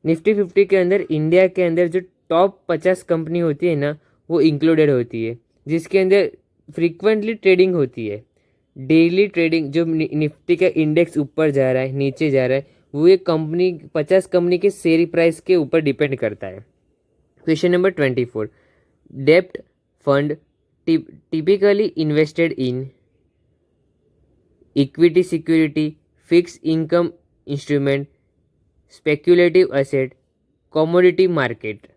Nifty 50 के अंदर India के अंदर जो top 50 company होती है ना, वो इंक्लूडेड होती है, जिसके अंदर फ्रीक्वेंटली ट्रेडिंग होती है। डेली ट्रेडिंग, जो निफ्टी का इंडेक्स ऊपर जा रहा है नीचे जा रहा है, वो एक कंपनी 50 कंपनी के शेयर प्राइस के ऊपर डिपेंड करता है। क्वेश्चन नंबर 24, डेब्ट fund typically invested in equity security, fix income instrument, speculative asset, commodity market.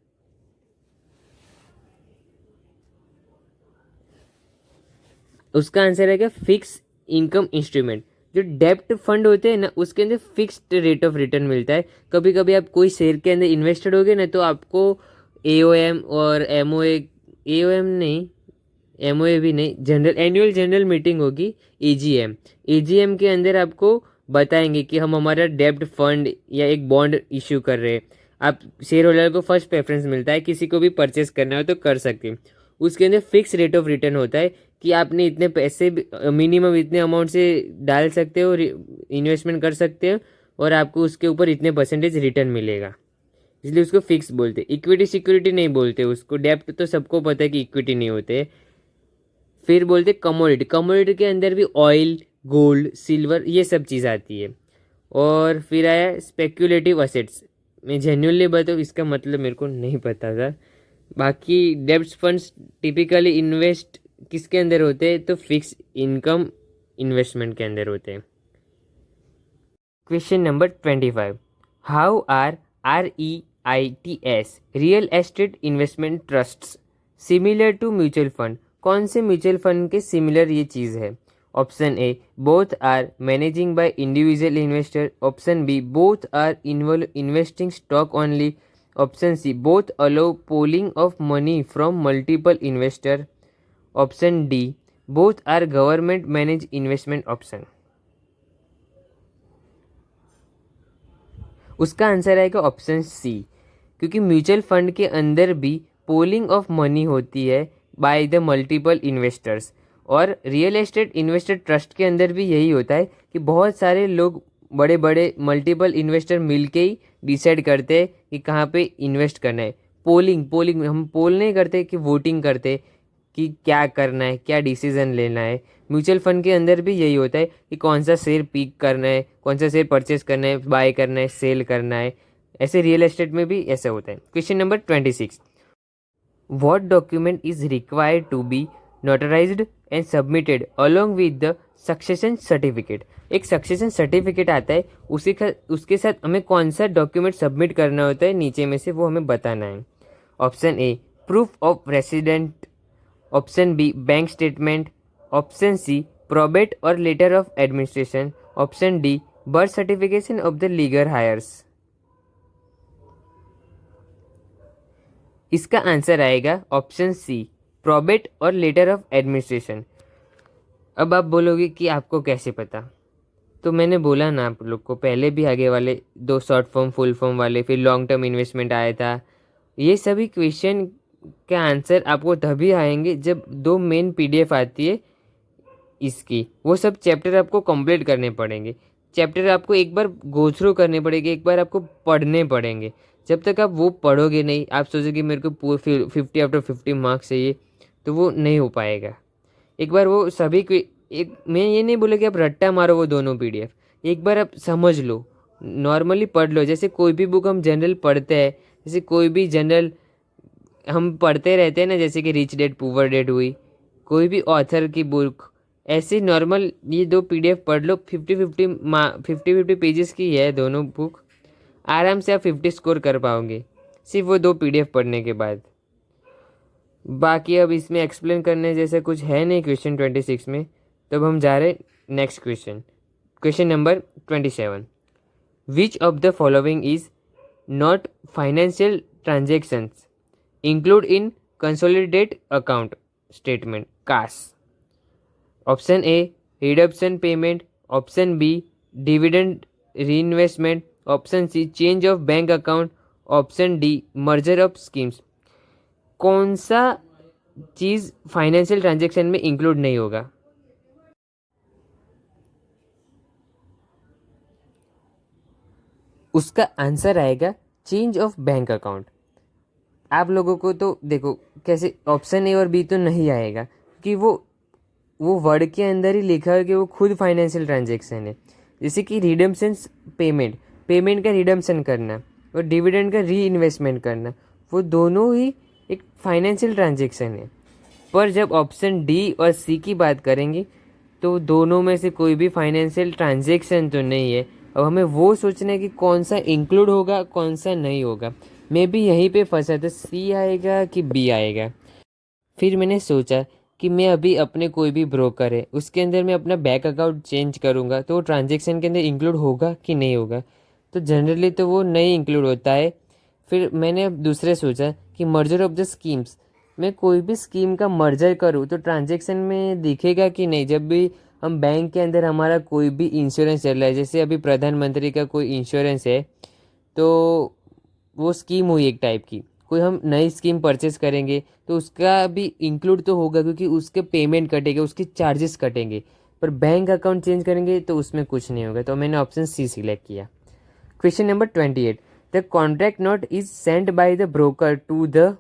उसका आंसर है क्या, फिक्स इनकम इंस्ट्रूमेंट। जो डेब्ट फंड होते हैं ना, उसके अंदर फिक्स्ड रेट ऑफ रिटर्न मिलता है। कभी कभी आप कोई शेयर के अंदर इन्वेस्टेड होगे ना, तो आपको AOM और MOA, AOM नहीं, MOA भी नहीं, एनुअल जनरल मीटिंग होगी, AGM के अंदर आपको बताएंगे कि हम हमारा डेब्ट फंड या एक बॉन्ड इश्यू कर रहे हैं। आप शेयर होल्डर को फर्स्ट प्रेफरेंस मिलता है, किसी को भी परचेस करना हो तो कर सकते हैं। उसके अंदर फिक्स रेट ऑफ रिटर्न होता है कि आपने इतने पैसे मिनिमम इतने अमाउंट से डाल सकते हो, इन्वेस्टमेंट कर सकते हो, और आपको उसके ऊपर इतने परसेंटेज रिटर्न मिलेगा, इसलिए उसको फिक्स बोलते हैं। इक्विटी सिक्योरिटी नहीं बोलते उसको, डेब्ट तो सबको पता है कि इक्विटी नहीं होते। फिर बोलते कमोडिटी, कमोडिटी के अंदर भी ऑयल, गोल्ड, सिल्वर, ये सब चीज़ आती है। और फिर आया स्पेक्यूलेटिव असेट्स। मैं जेन्युइनली बताऊँ, इसका मतलब मेरे को नहीं पता था। बाकी डेब्ट फंड्स टिपिकली इन्वेस्ट किसके अंदर होते हैं, तो फिक्स इनकम इन्वेस्टमेंट के अंदर होते हैं। Question number 25, how are REITs real estate investment trusts similar to mutual fund? कौन से म्यूचुअल फंड के सिमिलर ये चीज़ है? Option A both are managing by individual investor, option B both are investing stock only, option C both allow pooling of money from multiple investor, option D both are government manage investment option. उसका answer आएगा option C, क्योंकि mutual fund के अंदर भी polling of money होती है by the multiple investors, और real estate investor trust के अंदर भी यही होता है कि बहुत सारे लोग, बड़े बड़े मल्टीपल इन्वेस्टर मिलके ही डिसाइड करते हैं कि कहाँ पे इन्वेस्ट करना है। पोलिंग हम पोल नहीं करते कि वोटिंग करते कि क्या करना है, क्या डिसीजन लेना है। म्यूचुअल फंड के अंदर भी यही होता है कि कौन सा शेयर पिक करना है, कौन सा शेयर परचेस करना है, बाय करना है, सेल करना है। ऐसे रियल एस्टेट में भी ऐसा होता है। Question number 26, what document is required to be notarised and submitted along with the succession certificate? एक सक्सेशन सर्टिफिकेट आता है, उसके साथ हमें कौन सा डॉक्यूमेंट सबमिट करना होता है, नीचे में से वो हमें बताना है। Option A proof of resident, option B bank statement, option C probate or letter of administration, option D birth certification of the legal heirs. इसका आंसर आएगा option C probate or letter of administration. अब आप बोलोगे कि आपको कैसे पता, तो मैंने बोला ना आप लोग को पहले भी, आगे वाले दो शॉर्ट फॉर्म फुल फॉर्म वाले, फिर लॉन्ग टर्म इन्वेस्टमेंट आया था। ये सभी क्वेश्चन का आंसर आपको तभी आएंगे जब दो मेन PDF आती है इसकी, वो सब चैप्टर आपको कंप्लीट करने पड़ेंगे। चैप्टर आपको एक बार गो थ्रू करने पड़ेंगे, एक बार आपको पढ़ने पड़ेंगे। जब तक आप वो पढ़ोगे नहीं, आप सोचोगे मेरे को 50 आउट ऑफ 50 मार्क्स चाहिए, तो वो नहीं हो पाएगा। एक बार वो सभी मैं ये नहीं बोला कि आप रट्टा मारो वो दोनों PDF, एक बार आप समझ लो, नॉर्मली पढ़ लो। जैसे कोई भी बुक हम जनरल पढ़ते हैं, जैसे कोई भी जनरल हम पढ़ते रहते हैं ना, जैसे कि रिच डैड पुअर डैड हुई, कोई भी ऑथर की बुक, ऐसे नॉर्मल ये दो PDF पढ़ लो। 50-50 पेजेस की है दोनों बुक, आराम से आप 50 स्कोर कर पाओगे सिर्फ वो दो PDF पढ़ने के बाद। बाकी अब इसमें एक्सप्लेन करने जैसे कुछ है नहीं क्वेश्चन 26 में, तब हम जा रहे next question. Question number 27, which of the following is not financial transactions include in consolidate account statement कास. Option A redemption payment, option B dividend reinvestment, option C change of bank account, option D merger of schemes. कौन सा चीज़ financial transaction में include नहीं होगा? उसका answer आएगा change of bank account. आप लोगों को तो देखो कैसे ऑप्शन ए और बी तो नहीं आएगा कि वो वर्ड के अंदर ही लिखा है कि वो खुद फाइनेंशियल ट्रांजेक्शन है. जैसे कि रिडम्पशन पेमेंट का रिडम्पशन करना और डिविडेंड का री इन्वेस्टमेंट करना, वो दोनों ही एक फाइनेंशियल ट्रांजेक्शन है. पर जब ऑप्शन डी और सी की बात करेंगे तो दोनों में से कोई भी फाइनेंशियल ट्रांजेक्शन तो नहीं है. अब हमें वो सोचना है कि कौन सा इंक्लूड होगा कौन सा नहीं होगा. मैं भी यहीं पे फंसा था, सी आएगा कि बी आएगा. फिर मैंने सोचा कि मैं अभी अपने कोई भी ब्रोकर है उसके अंदर मैं अपना बैंक अकाउंट चेंज करूँगा तो वो ट्रांजेक्शन के अंदर इंक्लूड होगा कि नहीं होगा. तो जनरली तो वो नहीं इंक्लूड होता है. फिर मैंने दूसरे सोचा कि मर्जर ऑफ द स्कीम्स, मैं कोई भी स्कीम का मर्जर करूँ तो ट्रांजेक्शन में दिखेगा कि नहीं. जब भी हम बैंक के अंदर हमारा कोई भी इंश्योरेंस चल रहा है, जैसे अभी प्रधानमंत्री का कोई इंश्योरेंस है तो वो स्कीम हुई एक टाइप की, कोई हम नई स्कीम परचेस करेंगे तो उसका भी इंक्लूड तो होगा क्योंकि उसके पेमेंट कटेंगे, उसके चार्जेस कटेंगे. पर बैंक अकाउंट चेंज करेंगे तो उसमें कुछ नहीं होगा. तो मैंने ऑप्शन सी सिलेक्ट किया. Question number 28. The contract note is sent by the broker to the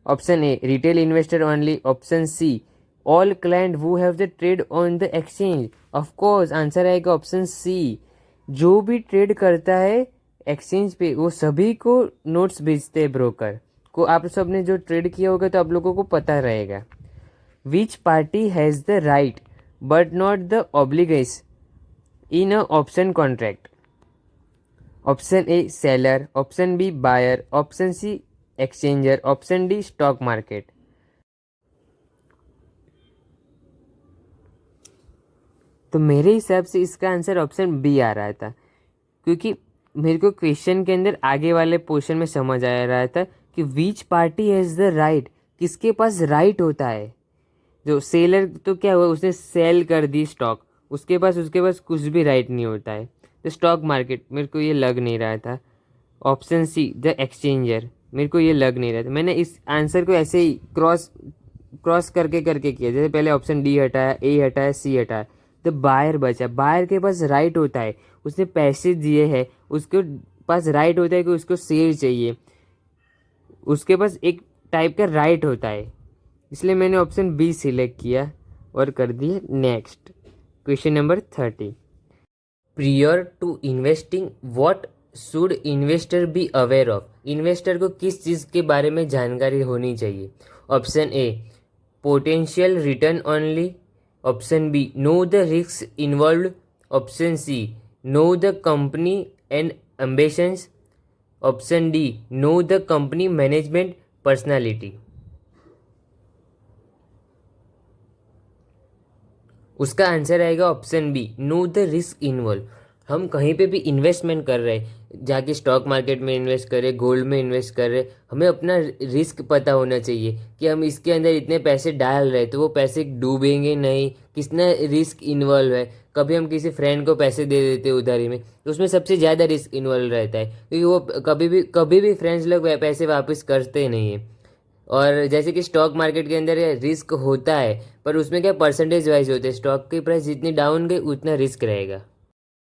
option A retail investor only, option C all client who have the trade on the exchange. Of course answer आएगा option C. जो भी trade करता है exchange पे वो सभी को notes भेजते हैं ब्रोकर को. आप सब ने जो ट्रेड किया होगा तो आप लोगों को पता रहेगा. Which party has the right but not the obligation in a option contract. Option A seller, option B buyer, option C exchanger, option D stock market. तो मेरे हिसाब से इसका आंसर ऑप्शन बी आ रहा था क्योंकि मेरे को क्वेश्चन के अंदर आगे वाले पोर्शन में समझ आ रहा था कि विच पार्टी हैज़ द राइट, किसके पास राइट होता है. जो सेलर तो क्या हुआ, उसने सेल कर दी स्टॉक, उसके पास कुछ भी राइट नहीं होता है. तो स्टॉक मार्केट मेरे को ये लग नहीं रहा था. ऑप्शन सी द एक्सचेंजर मेरे को ये लग नहीं रहा था. मैंने इस आंसर को ऐसे ही क्रॉस करके किया. जैसे पहले ऑप्शन डी हटाया, ए हटाया, सी हटाया, तो बायर बचा. बायर के पास राइट होता है, उसने पैसे दिए हैं, उसके पास राइट होता है कि उसको शेयर चाहिए, उसके पास एक टाइप का राइट होता है. इसलिए मैंने ऑप्शन बी सिलेक्ट किया और कर दिया next. Question number 30. Prior to investing what should investor be aware of. Investor को किस चीज़ के बारे में जानकारी होनी चाहिए. Option A potential return only, option B no the risk involve, option C know the company and ambitions, option D know the company management personality. उसका आंसर आएगा option B no the risk involve. हम कहीं पे भी investment कर रहे हैं, जाके स्टॉक मार्केट में इन्वेस्ट कर रहे, गोल्ड में इन्वेस्ट कर रहे, हमें अपना रिस्क पता होना चाहिए कि हम इसके अंदर इतने पैसे डाल रहे तो वो पैसे डूबेंगे नहीं, कितना रिस्क इन्वॉल्व है. कभी हम किसी फ्रेंड को पैसे दे देते उधारी में तो उसमें सबसे ज़्यादा रिस्क इन्वॉल्व रहता है क्योंकि वो कभी भी फ्रेंड्स लोग पैसे वापस करते नहीं हैं. और जैसे कि स्टॉक मार्केट के अंदर रिस्क होता है पर उसमें क्या परसेंटेज वाइज होते हैं, स्टॉक की प्राइस जितनी डाउन गई उतना रिस्क रहेगा.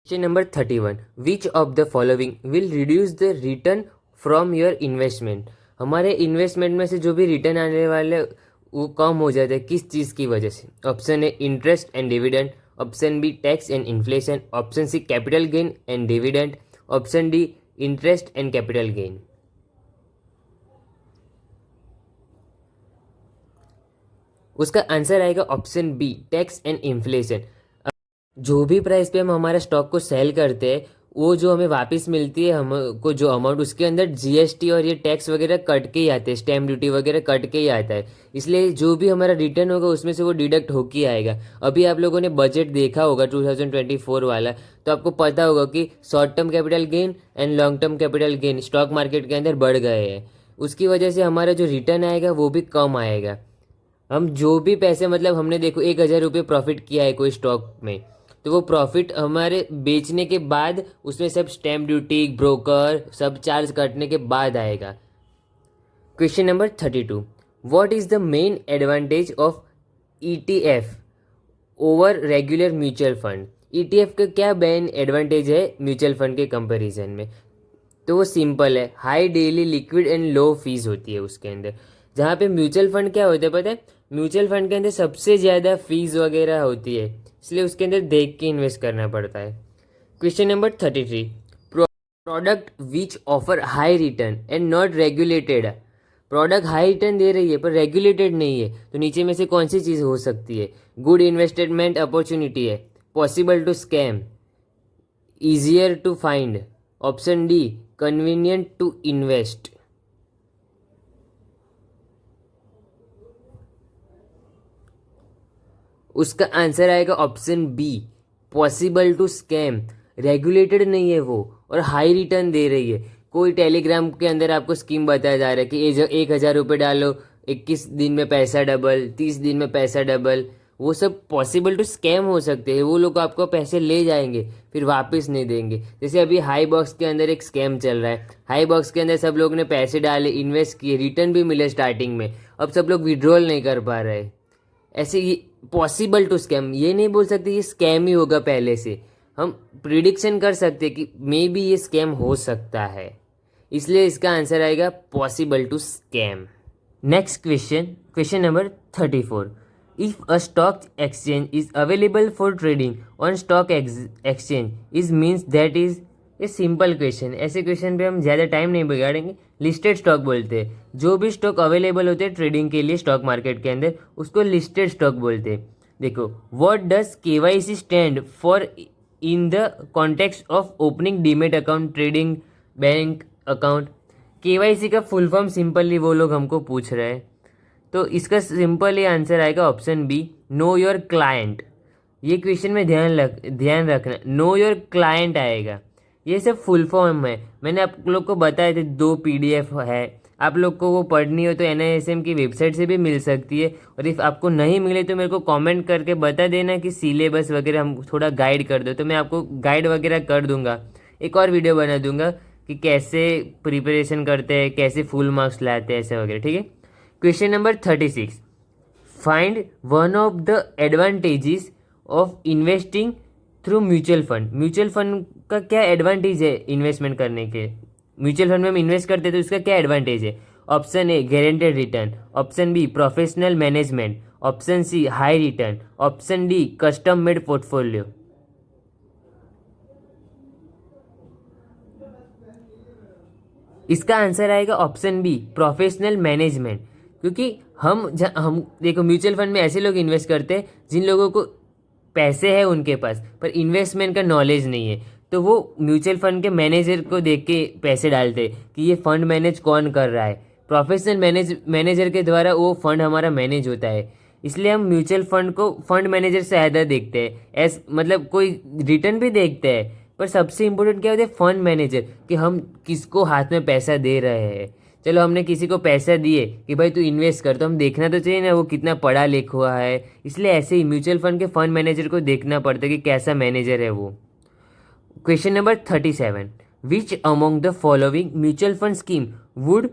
Question number 31. Which of the following will reduce the return from your investment. हमारे इन्वेस्टमेंट में से जो भी रिटर्न आने वाले वो कम हो जाते हैं किस चीज़ की वजह से. Option A interest and dividend, option B tax and inflation, option C capital gain and dividend, option D interest and capital gain. उसका आंसर आएगा option B tax and inflation. जो भी प्राइस पे हम हमारा स्टॉक को सेल करते हैं वो जो हमें वापस मिलती है हमको जो अमाउंट, उसके अंदर जीएसटी और ये टैक्स वगैरह कट के ही आते हैं, स्टैम्प ड्यूटी वगैरह कट के ही आता है। इसलिए जो भी हमारा रिटर्न होगा उसमें से वो डिडक्ट होके ही आएगा। अभी आप लोगों ने बजट देखा होगा 2024 वाला, तो आपको पता होगा कि short term capital gain and long term capital gain stock market के अंदर बढ़ गए हैं। उसकी वजह से हमारा जो रिटर्न आएगा वो भी कम आएगा। हम जो भी पैसे, मतलब हमने देखो 1,000 रुपये प्रॉफिट किया है कोई स्टॉक में, तो वो प्रॉफिट हमारे बेचने के बाद उसमें सब स्टैम्प ड्यूटी, ब्रोकर, सब चार्ज कटने के बाद आएगा। Question number 32, what is the main advantage of ETF over regular mutual fund? ETF का क्या मेन एडवांटेज है म्यूचुअल फंड के कंपैरिजन में? तो वो सिंपल है, high daily liquid and low fees होती है उसके अंदर। जहाँ पे म्यूचुअल फंड क्या होता है पता है? म्यूचुअल फंड के अंदर सबसे ज़्यादा फीस वगैरह होती है, इसलिए उसके अंदर देख के इन्वेस्ट करना पड़ता है। Question number 33, product which offer high return and not regulated. Product high return दे रही है पर रेगुलेटेड नहीं है, तो नीचे में से कौन सी चीज़ हो सकती है? गुड इन्वेस्टमेंट अपॉर्चुनिटी है, possible to scam, easier to find, option D convenient to invest. उसका आंसर आएगा option B, possible to scam. Regulated नहीं है वो और हाई रिटर्न दे रही है। कोई टेलीग्राम के अंदर आपको स्कीम बताया जा रहा है कि 1,000 रुपये डालो, 21 दिन में पैसा डबल, 30 दिन में पैसा डबल, वो सब पॉसिबल टू स्कैम हो सकते हैं। वो लोग आपको पैसे ले जाएंगे फिर वापस नहीं देंगे। जैसे अभी हाई बॉक्स के अंदर एक स्कैम चल रहा है। हाई बॉक्स के अंदर सब लोग ने पैसे डाले, इन्वेस्ट किए, रिटर्न भी मिले स्टार्टिंग में, अब सब लोग विड्रॉल नहीं कर पा रहे। ऐसे ही पॉसिबल टू स्कैम, ये नहीं बोल सकते ये स्कैम ही होगा पहले से, हम प्रिडिक्शन कर सकते कि मे बी ये स्कैम हो सकता है, इसलिए इसका आंसर आएगा possible to scam. Next question, question number 34, if a stock exchange is available for trading on stock exchange is means that is. ये सिंपल क्वेश्चन, ऐसे क्वेश्चन पे हम ज़्यादा टाइम नहीं बिगाड़ेंगे। लिस्टेड स्टॉक बोलते हैं जो भी स्टॉक अवेलेबल होते हैं ट्रेडिंग के लिए स्टॉक मार्केट के अंदर, उसको लिस्टेड स्टॉक बोलते हैं। देखो, what does KYC stand for in the context of opening demat account, trading bank account? KYC का फुल फॉर्म सिंपली वो लोग हमको पूछ रहे हैं, तो इसका सिंपल ही आंसर आएगा option B, know your client. ये क्वेश्चन में ध्यान रखना, नो योर क्लाइंट आएगा। ये सब फुल फॉर्म है, मैंने आप लोग को बताए थे 2 PDF है, आप लोग को वो पढ़नी हो तो NISM की वेबसाइट से भी मिल सकती है। और इफ़ आपको नहीं मिले तो मेरे को कमेंट करके बता देना कि सिलेबस वगैरह हम थोड़ा गाइड कर दो, तो मैं आपको गाइड वगैरह कर दूंगा। एक और वीडियो बना दूंगा कि कैसे प्रिपरेशन करते हैं, कैसे फुल मार्क्स लाते हैं, ऐसे वगैरह, ठीक है। Question number 36, find one of the advantages of investing through mutual fund. Mutual fund का क्या एडवांटेज है इन्वेस्टमेंट करने के? म्यूचुअल फंड में हम इन्वेस्ट करते हैं तो उसका क्या एडवांटेज है? Option A guaranteed return, option B professional management, option C high return, option D custom made portfolio. इसका आंसर आएगा ऑप्शन बी प्रोफेशनल मैनेजमेंट, क्योंकि हम देखो म्यूचुअल फंड में ऐसे लोग इन्वेस्ट करते हैं जिन लोगों को पैसे है उनके पास पर इन्वेस्टमेंट का नॉलेज नहीं है, तो वो म्यूचुअल फंड के मैनेजर को देख के पैसे डालते कि ये फंड मैनेज कौन कर रहा है। प्रोफेशनल मैनेजर के द्वारा वो फंड हमारा मैनेज होता है, इसलिए हम म्यूचुअल फंड को फंड मैनेजर से ज़्यादा देखते हैं। मतलब कोई रिटर्न भी देखते हैं पर सबसे इम्पोर्टेंट क्या होता है? फंड मैनेजर, कि हम किसको हाथ में पैसा दे रहे हैं। चलो हमने किसी को पैसा दिए कि भाई तू इन्वेस्ट कर, तो हम देखना तो चाहिए ना वो कितना पढ़ा लिखा हुआ है। इसलिए ऐसे ही म्यूचुअल फंड के फंड मैनेजर को देखना पड़ता है कि कैसा मैनेजर है वो। Question number 37, which among the following mutual fund scheme would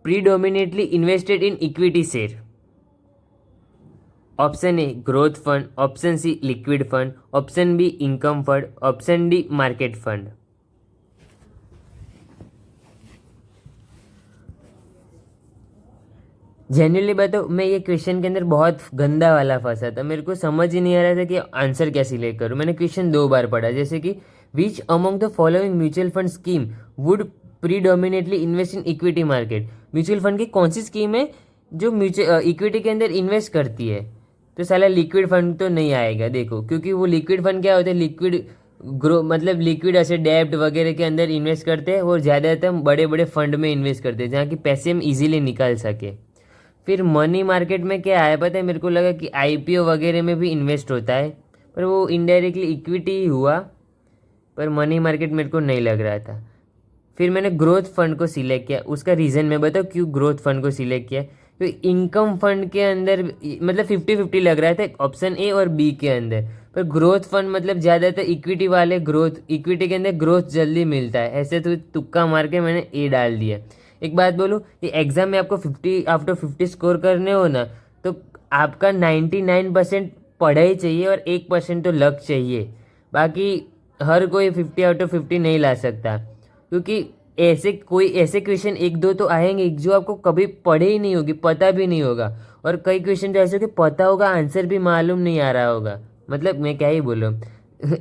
predominantly invested in equity share? Option A growth fund, option C liquid fund, option B income fund, option D market fund. Genuinely बताओ, मैं ये question के अंदर बहुत गंदा वाला फंसा था, मेरे को समझ ही नहीं आ रहा था कि आंसर क्या सिलेक्ट करूँ। मैंने क्वेश्चन 2 बार पढ़ा, जैसे कि विच among the following mutual fund scheme would predominantly invest in equity market? Mutual fund की कौन सी स्कीम है जो इक्विटी के अंदर इन्वेस्ट करती है? तो साला लिक्विड फंड तो नहीं आएगा, देखो, क्योंकि वो लिक्विड फंड क्या होता है? लिक्विड ग्रो मतलब लिक्विड एसेट डेब्ट वगैरह के अंदर इन्वेस्ट करते हैं, और ज़्यादातर बड़े बड़े फंड में इन्वेस्ट करते हैं जहाँ की पैसे हम इजीली निकाल सके। फिर मनी मार्केट में क्या आया पता है, मेरे को लगा कि आईपीओ वगैरह में भी इन्वेस्ट होता है, पर वो इनडायरेक्टली इक्विटी ही हुआ, पर मनी मार्केट मेरे को नहीं लग रहा था। फिर मैंने ग्रोथ फंड को सिलेक्ट किया। उसका रीज़न मैं बताऊँ क्यों ग्रोथ फंड को सिलेक्ट किया। तो इनकम फंड के अंदर मतलब 50-50 लग रहा था ऑप्शन ए और बी के अंदर, पर ग्रोथ फंड मतलब ज़्यादातर इक्विटी वाले, ग्रोथ इक्विटी के अंदर ग्रोथ जल्दी मिलता है, ऐसे तो तुक्का मार के मैंने ए डाल दिया। एक बात बोलूँ, ये एग्ज़ाम में आपको 50 स्कोर करने हो ना, तो आपका 99% पढ़ाई चाहिए और 1% तो लक चाहिए। बाकी हर कोई 50/50 नहीं ला सकता, क्योंकि ऐसे क्वेश्चन एक दो तो आएंगे जो आपको कभी पढ़े ही नहीं होगी, पता भी नहीं होगा, और कई क्वेश्चन तो ऐसे कि पता होगा, आंसर भी मालूम नहीं आ रहा होगा। मतलब मैं क्या ही बोलूँ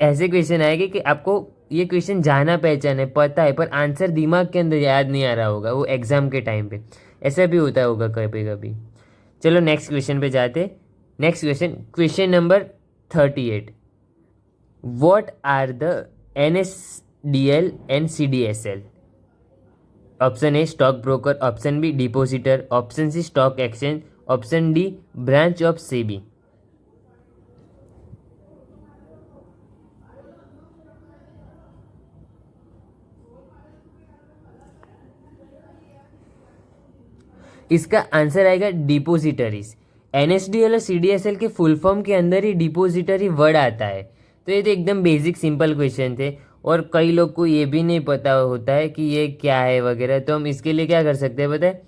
ऐसे क्वेश्चन आएंगे कि आपको ये क्वेश्चन जाना पहचान है, पता है, पर आंसर दिमाग के अंदर याद नहीं आ रहा होगा वो एग्ज़ाम के टाइम पे। ऐसा भी होता होगा कभी कभी। चलो नेक्स्ट क्वेश्चन पे जाते। Next question, question number 38। What are the NSDL and CDSL? Option A stock broker, option B depositor, option C stock exchange, option D branch of SEBI. इसका आंसर आएगा डिपोजिटरीज। एनएसडीएल और सीडीएसएल के full form के अंदर ही depository word आता है। तो ये तो एकदम बेसिक सिंपल क्वेश्चन थे, और कई लोग को ये भी नहीं पता होता है कि ये क्या है वगैरह। तो हम इसके लिए क्या कर सकते हैं पता है,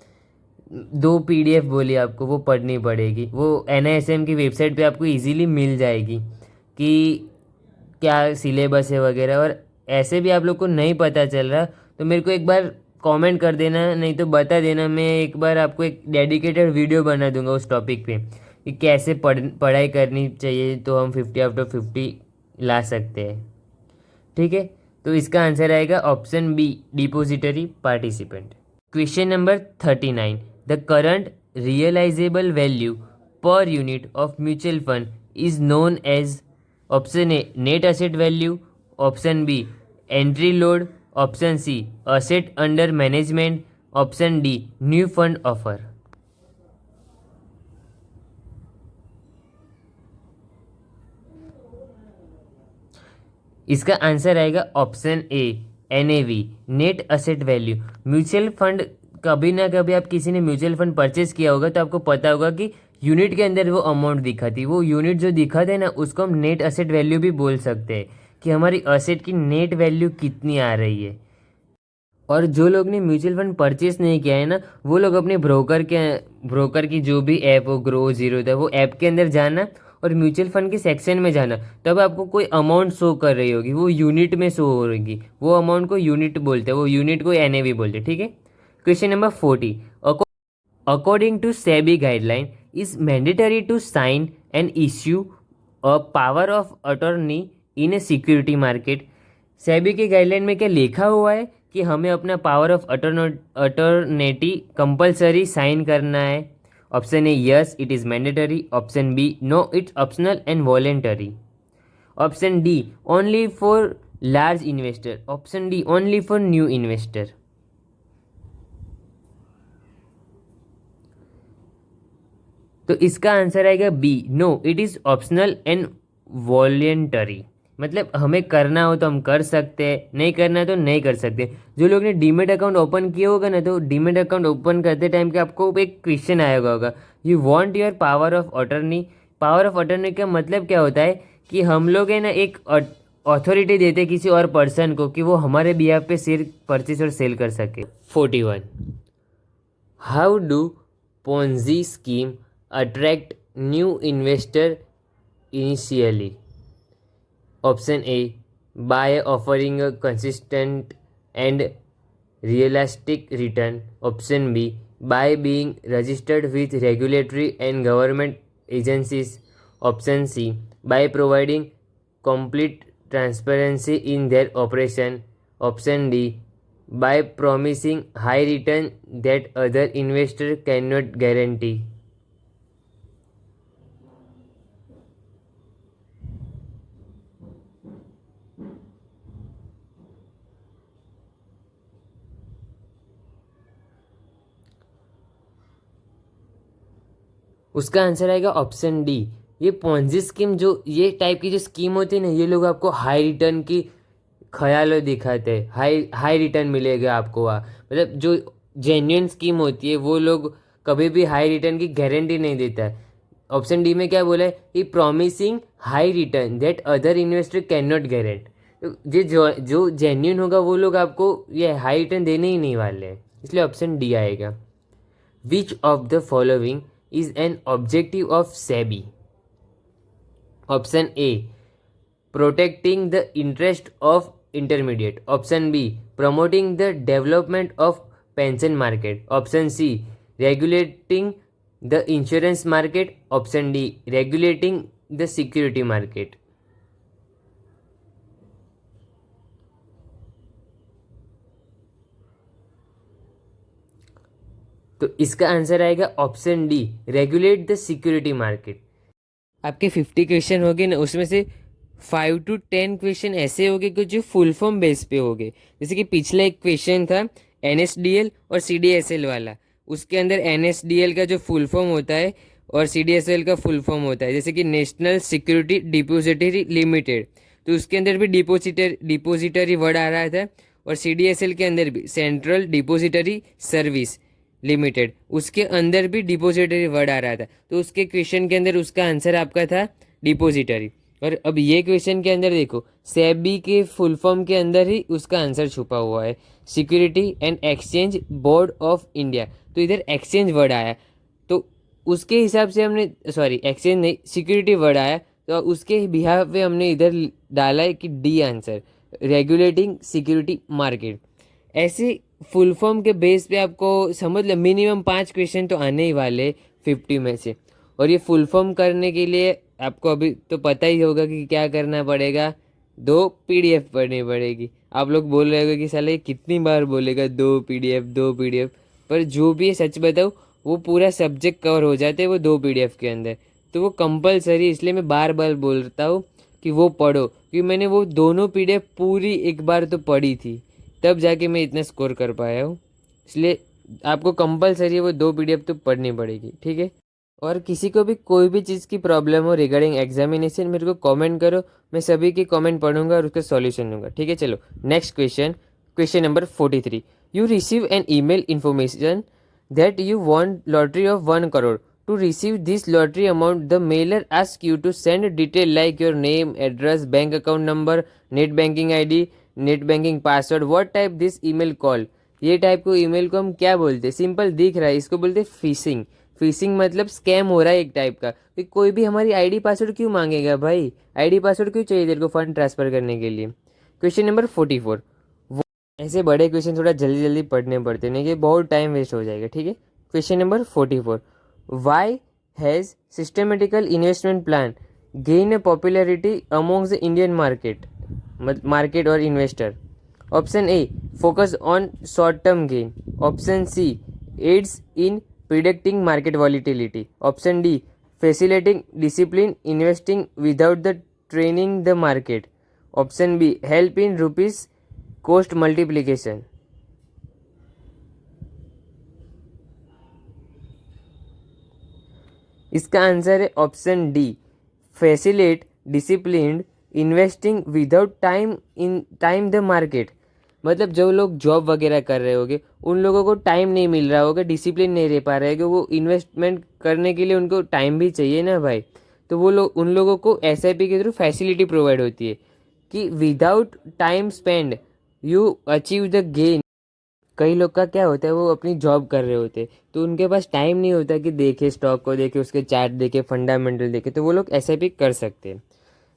2 पीडीएफ बोली आपको, वो पढ़नी पड़ेगी, वो एनआईएसएम की वेबसाइट पे आपको इजीली मिल जाएगी कि क्या सिलेबस है वगैरह। और ऐसे भी आप लोग को नहीं पता चल रहा तो मेरे को एक बार कमेंट कर देना, नहीं तो बता देना, मैं एक बार आपको एक डेडिकेटेड वीडियो बना दूंगा उस टॉपिक पे कि कैसे पढ़ाई करनी चाहिए, तो हम 50/50 ला सकते हैं। ठीक है, तो इसका आंसर आएगा option B depository participant. Question number 39। The current realisable value per unit of mutual fund is known as, option A net asset value, option B entry load, option C asset under management, option D new fund offer. इसका answer आएगा option A NAV, net asset value. Mutual fund, कभी ना कभी आप किसी ने mutual fund purchase किया होगा तो आपको पता होगा कि यूनिट के अंदर वो अमाउंट दिखाती, वो यूनिट जो दिखाते हैं ना उसको हम नेट असेट वैल्यू भी बोल सकते हैं, कि हमारी असेट की नेट वैल्यू कितनी आ रही है। और जो लोग ने म्यूचुअल फंड परचेस नहीं किया है ना, वो लोग अपने ब्रोकर की जो भी ऐप हो, ग्रो जीरो था, वो ऐप के अंदर जाना और म्यूचुअल फंड के सेक्शन में जाना, तब आपको कोई अमाउंट शो कर रही होगी, वो यूनिट में शो हो रही, वो अमाउंट को यूनिट बोलते हैं, वो यूनिट को एनएवी बोलते हैं। ठीक है, question number 40। According to SEBI guideline is mandatory to sign and issue a power of attorney in a security market. SEBI के गाइडलाइन में क्या लिखा हुआ है कि हमें अपना power of attorney compulsory sign करना है। Option A yes it is mandatory, option B no it's optional and voluntary, option D only for large investor, option D only for new investor. तो इसका आंसर आएगा B, no it is optional and voluntary. मतलब हमें करना हो तो हम कर सकते हैं, नहीं करना है तो नहीं कर सकते। जो लोग ने डीमेट अकाउंट ओपन किया होगा ना, तो डीमेट अकाउंट ओपन करते टाइम के आपको एक क्वेश्चन आएगा होगा, you want your power of attorney. Power of attorney का मतलब क्या होता है कि हम लोग है ना एक अथॉरिटी देते किसी और पर्सन को कि वो हमारे बिहाफ पे शेयर परचेज और सेल कर सके। 41। How do Ponzi scheme attract new investor initially? Option A, by offering a consistent and realistic return. Option B, by being registered with regulatory and government agencies. Option C, by providing complete transparency in their operation. Option D, by promising high return that other investors cannot guarantee. उसका answer आएगा option D. ये Ponzi scheme, जो ये type की जो scheme होती है ना, ये लोग आपको हाई रिटर्न की ख्याल दिखाते हैं, हाई हाई रिटर्न मिलेगा आपको वहाँ। मतलब जो जेन्युइन स्कीम होती है वो लोग कभी भी हाई रिटर्न की गारंटी नहीं देता है। ऑप्शन डी में क्या बोला है कि promising high return that other investor can not guarantee. तो जो जेन्युइन होगा वो लोग आपको ये हाई रिटर्न देने ही नहीं वाले हैं, इसलिए ऑप्शन डी आएगा। विच of the following is an objective of SEBI? Option A, protecting the interest of intermediate. Option B, promoting the development of pension market. Option C, regulating the insurance market. Option D, regulating the security market. तो इसका answer आएगा option D, regulate the security market. आपके 50 question हो गए ना, उसमें से 5 to 10 question ऐसे हो गए कि जो फुल फॉर्म बेस पे हो गए। जैसे कि पिछला एक क्वेश्चन था NSDL और CDSL वाला, उसके अंदर NSDL का जो फुल फॉर्म होता है और CDSL का फुल फॉर्म होता है, जैसे कि नेशनल सिक्योरिटी डिपोजिटरी लिमिटेड, तो उसके अंदर भी डिपोजिटरी वर्ड आ रहा था। और CDSL के अंदर भी सेंट्रल डिपोजिटरी सर्विस लिमिटेड, उसके अंदर भी डिपोजिटरी वर्ड आ रहा था। तो उसके क्वेश्चन के अंदर उसका आंसर आपका था डिपोजिटरी। और अब ये क्वेश्चन के अंदर देखो, सेबी के फुल फॉर्म के अंदर ही उसका आंसर छुपा हुआ है, security and exchange board of India. तो इधर एक्सचेंज वर्ड आया, तो उसके हिसाब से हमने, सॉरी एक्सचेंज नहीं, सिक्योरिटी वर्ड आया, तो उसके बिहाफ पे हमने इधर डाला है कि D answer, regulating security market. ऐसे फुल फॉर्म के बेस पे आपको समझ लो मिनिमम 5 क्वेश्चन तो आने ही वाले 50 में से। और ये फुल फॉर्म करने के लिए आपको अभी तो पता ही होगा कि क्या करना पड़ेगा, 2 PDF पढ़नी पड़ेगी। आप लोग बोल रहे हो कि साले ये कितनी बार बोलेगा 2 PDF 2 PDF, पर जो भी है सच बताऊँ, वो पूरा सब्जेक्ट कवर हो जाते हैं वो 2 PDF के अंदर। तो वो कंपलसरी, इसलिए मैं बार बार बोलता हूँ कि वो पढ़ो, क्योंकि मैंने वो दोनों PDF पूरी एक बार तो पढ़ी थी, तब जाके मैं इतना स्कोर कर पाया हूँ। इसलिए आपको कंपलसरी वो 2 PDF तो पढ़नी पड़ेगी, ठीक है। और किसी को भी कोई भी चीज़ की प्रॉब्लम हो रिगार्डिंग एग्जामिनेशन, मेरे को कमेंट करो, मैं सभी के कमेंट पढ़ूंगा और उसका सॉल्यूशन दूंगा, ठीक है। चलो next question, question number 43। You receive an email information that you want lottery of 1 crore. To receive this lottery amount, the mailer asks you to send detail like your name, address, bank account number, net banking ID, net banking password. What type this email call? ये type को email को हम क्या बोलते हैं? Simple दिख रहा है, इसको बोलते हैं फिशिंग। फिशिंग मतलब स्कैम हो रहा है एक टाइप का। तो कोई भी हमारी आईडी पासवर्ड क्यों मांगेगा भाई? आईडी पासवर्ड क्यों चाहिए तेरे को फंड ट्रांसफर करने के लिए? Question number 44। ऐसे बड़े क्वेश्चन थोड़ा जल्दी जल्दी पढ़ने पड़ते हैं, नहीं कि बहुत टाइम वेस्ट हो जाएगा, ठीक है। Question number 44। Why has systematical investment plan gain a popularity amongst the Indian market or investor? Option A, focus on short term gain. Option C, aids in predicting market volatility. Option D, facilitating discipline investing without the training the market. Option B, help in rupees cost multiplication. इसका answer है option D, facilitate disciplined investing without time the market. मतलब जो लोग job वगैरह कर रहे होंगे उन लोगों को टाइम नहीं मिल रहा होगा, डिसिप्लिन नहीं रह पा रहे हैं कि वो इन्वेस्टमेंट करने के लिए उनको टाइम भी चाहिए ना भाई। तो वो लोग, उन लोगों को SIP के थ्रू फैसिलिटी प्रोवाइड होती है कि without time spend you achieve the gain. कई लोग का क्या होता है, वो अपनी जॉब कर रहे होते तो उनके पास टाइम नहीं होता कि देखे स्टॉक को, देखे उसके चार्ट, देखे फंडामेंटल देखे, तो वो लोग SIP कर सकते हैं।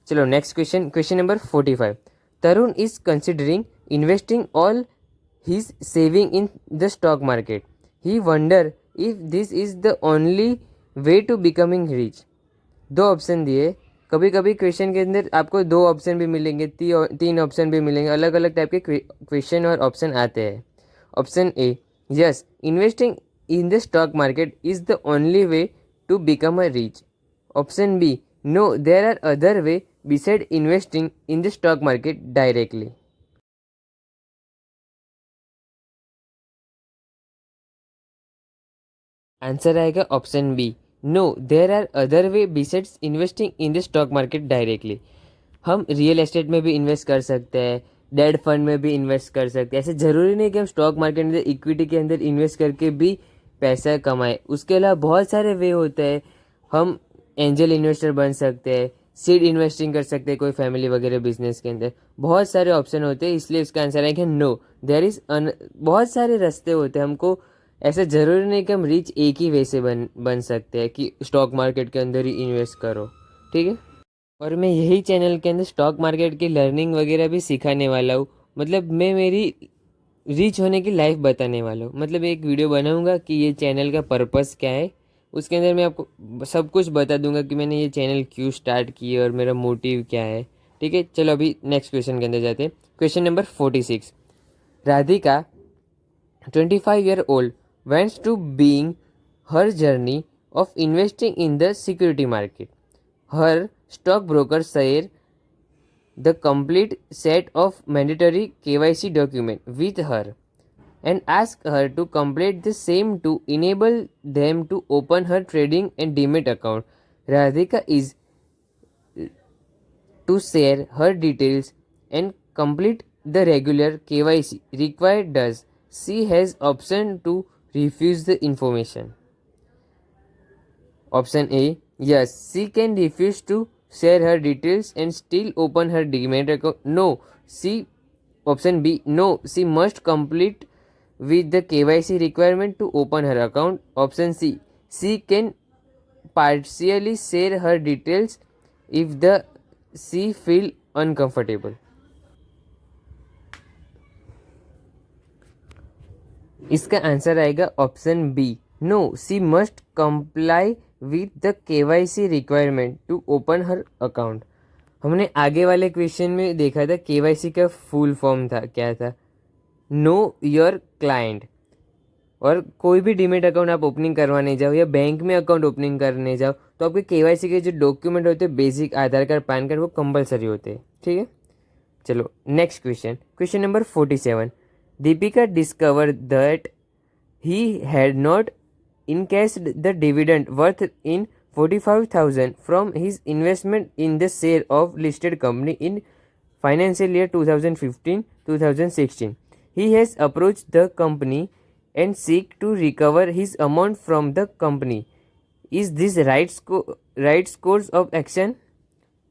चलो next question, question number 45। Tarun is considering investing all his saving in the stock market. He wonder if this is the only way to becoming rich. 2 option दिए। कभी कभी क्वेश्चन के अंदर आपको 2 ऑप्शन भी मिलेंगे, 3 ऑप्शन भी मिलेंगे, अलग अलग टाइप के क्वेश्चन और ऑप्शन आते हैं। Option A, yes investing in the stock market is the only way to become a rich. Option B, no there are other way beside investing in the stock market directly. Answer आएगा option B, no, there are other way besides investing in the stock market directly. हम real estate में भी invest कर सकते हैं, date fund में भी invest कर सकते हैं। ऐसे ज़रूरी नहीं कि हम स्टॉक मार्केट के अंदर इक्विटी के अंदर इन्वेस्ट करके भी पैसा कमाएं। उसके अलावा बहुत सारे वे होते हैं। हम एंजल इन्वेस्टर बन सकते हैं, सीड इन्वेस्टिंग कर सकते हैं कोई फैमिली वगैरह बिजनेस के अंदर। बहुत सारे ऑप्शन होते हैं, इसलिए इसका आंसर है कि नो, देयर इज़ बहुत सारे रास्ते होते हैं। हमको ऐसा ज़रूरी नहीं कि हम रिच एक ही वे से बन सकते हैं कि स्टॉक मार्केट के अंदर ही इन्वेस्ट करो, ठीक है। और मैं यही चैनल के अंदर स्टॉक मार्केट की लर्निंग वगैरह भी सिखाने वाला हूँ। मतलब मैं मेरी रीच होने की लाइफ बताने वाला हूँ। मतलब एक वीडियो बनाऊँगा कि ये चैनल का पर्पस क्या है, उसके अंदर मैं आपको सब कुछ बता दूंगा कि मैंने ये चैनल क्यों स्टार्ट की और मेरा मोटिव क्या है, ठीक है। चलो अभी नेक्स्ट क्वेश्चन के अंदर जाते हैं। Question number 46। Radhika 25 year old wants to begin her journey of investing in the security market. Her stockbroker share the complete set of mandatory KYC document with her and ask her to complete the same to enable them to open her trading and demat account. Radhika is to share her details and complete the regular KYC required. Does she has option to refuse the information? Option A, yes, she can refuse to share her details and still open her demat account. No, she option B, no, she must complete with the KYC requirement to open her account. Option C, she can partially share her details if the she feel uncomfortable. इसका answer आएगा option B, no, she must comply with the KYC requirement to open her account. हमने आगे वाले question में देखा था KYC का full form था, क्या था, नो योर क्लाइंट। और कोई भी डीमेट अकाउंट आप ओपनिंग करवाने जाओ या बैंक में अकाउंट ओपनिंग करने जाओ तो आपके KYC के जो डॉक्यूमेंट होते हैं, बेसिक आधार कार्ड, पैन कार्ड, वो कंपलसरी होते हैं, ठीक है। चलो next question, question number 47। Deepika discover that he had not encashed the dividend worth in 45,000 from his investment in the share of listed company in financial year 2015-2016. He has approached the company and seek to recover his amount from the company. Is this right course of action?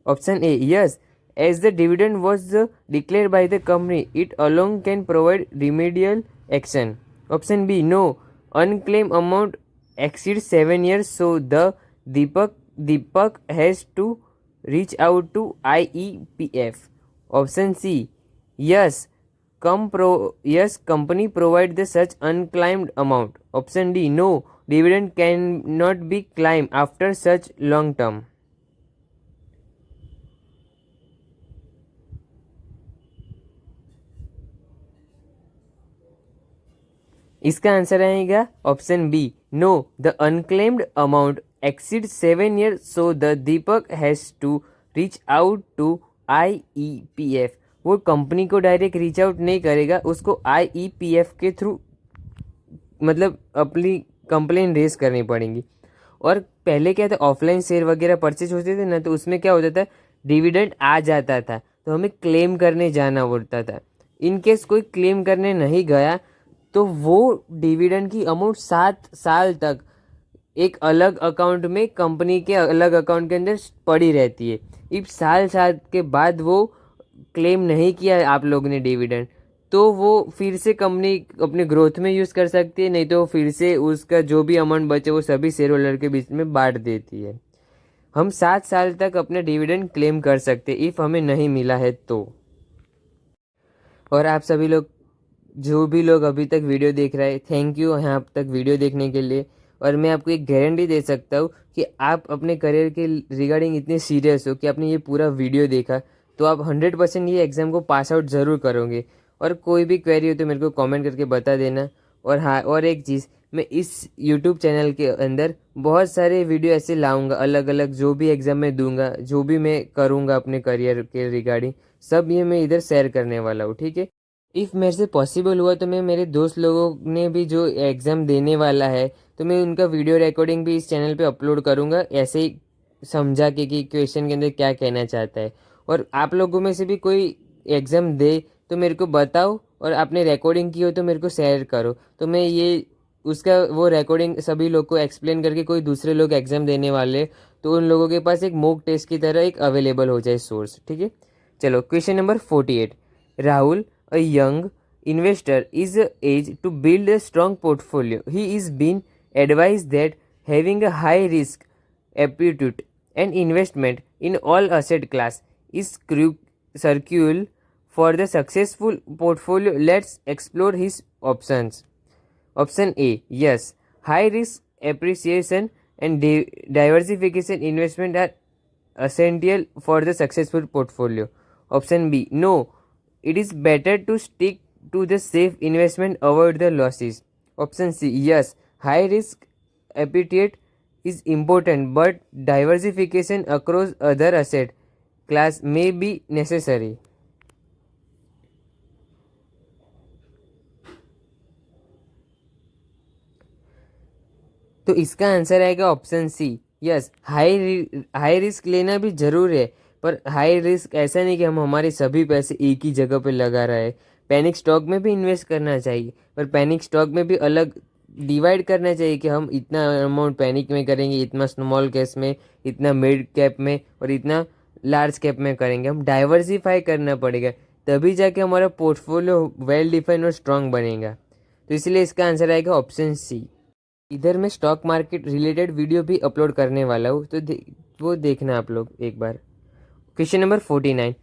Option A, yes. As the dividend was declared by the company, it alone can provide remedial action. Option B, no. Unclaimed amount exceeds 7 years, so the Deepak has to reach out to IEPF. Option C, yes. Yes, company provide the such unclaimed amount. Option D, no. Dividend cannot be claimed after such long term. इसका answer आएगा option B, no, the unclaimed amount exceed 7 years, so the Deepak has to reach out to IEPF। वो company को direct reach out नहीं करेगा, उसको IEPF के through मतलब अपनी कंप्लेन रेज करनी पड़ेगी। और पहले क्या था, ऑफलाइन शेयर वगैरह परचेज होते थे ना, तो उसमें क्या होता था, डिविडेंड आ जाता था तो हमें क्लेम करने जाना पड़ता था। इनकेस कोई क्लेम करने नहीं गया तो वो डिविडेंड की अमाउंट 7 साल तक एक अलग अकाउंट में, कंपनी के अलग अकाउंट के अंदर पड़ी रहती है। इस साल के बाद वो क्लेम नहीं किया आप लोगों ने डिविडेंड, तो वो फिर से कंपनी अपने ग्रोथ में यूज़ कर सकती है, नहीं तो फिर से उसका जो भी अमाउंट बचे वो सभी शेयर होल्डर के बीच में बांट देती है। हम 7 साल तक अपने डिविडेंड क्लेम कर सकते इफ़ हमें नहीं मिला है तो। और आप सभी लोग, जो भी लोग अभी तक वीडियो देख रहे हैं, थैंक यू यहाँ तक वीडियो देखने के लिए। और मैं आपको एक गारंटी दे सकता हूँ कि आप अपने करियर के रिगार्डिंग इतने सीरियस हो कि आपने ये पूरा वीडियो देखा तो आप 100% ये एग्ज़ाम को पास आउट ज़रूर करोगे। और कोई भी क्वेरी हो तो मेरे को कमेंट करके बता देना। और हाँ, और एक चीज़, मैं इस यूट्यूब चैनल के अंदर बहुत सारे वीडियो ऐसे लाऊंगा अलग अलग, जो भी एग्ज़ाम में दूंगा, जो भी मैं करूँगा अपने करियर के रिगार्डिंग, सब ये मैं इधर शेयर करने वाला हूँ, ठीक है। इफ़ मेरे से पॉसिबल हुआ तो मैं मेरे दोस्त लोगों ने भी जो एग्ज़ाम देने वाला है, तो मैं उनका वीडियो रिकॉर्डिंग भी इस चैनल पे अपलोड करूँगा, ऐसे ही समझा के कि क्वेश्चन के अंदर क्या कहना चाहता है। और आप लोगों में से भी कोई एग्ज़ाम दे तो मेरे को बताओ, और आपने रिकॉर्डिंग की हो तो मेरे को शेयर करो, तो मैं ये उसका वो रिकॉर्डिंग सभी लोग को एक्सप्लेन करके कोई दूसरे लोग एग्ज़ाम देने वाले तो उन लोगों के पास एक मॉक टेस्ट की तरह एक अवेलेबल हो जाए सोर्स। ठीक है, चलो question number 48। Rahul, a young investor, is age to build a strong portfolio. He is being advised that having a high risk appetite and investment in all asset class is crucial for the successful portfolio. Let's explore his options. Option A, yes, high risk appreciation and diversification investment are essential for the successful portfolio. Option B, no, it is better to stick to the safe investment, avoid the losses. Option C, yes, high risk appetite is important but diversification across other asset class may be necessary. तो इसका answer आएगा option C, yes, high risk लेना भी जरूर है, पर high risk ऐसा नहीं कि हम हमारे सभी पैसे एक ही जगह पे लगा रहे। पैनिक स्टॉक में भी इन्वेस्ट करना चाहिए, पर पैनिक स्टॉक में भी अलग डिवाइड करना चाहिए कि हम इतना अमाउंट पैनिक में करेंगे, इतना स्मॉल कैप में, इतना मिड कैप में और इतना लार्ज कैप में करेंगे। हम डाइवर्सिफाई करना पड़ेगा, तभी जाके हमारा पोर्टफोलियो वेल डिफाइंड और स्ट्रांग बनेगा। तो इसलिए इसका आंसर आएगा ऑप्शन सी। इधर मैं स्टॉक मार्केट रिलेटेड वीडियो भी अपलोड करने वाला हूँ, तो वो देखना आप लोग एक बार। Question number 49।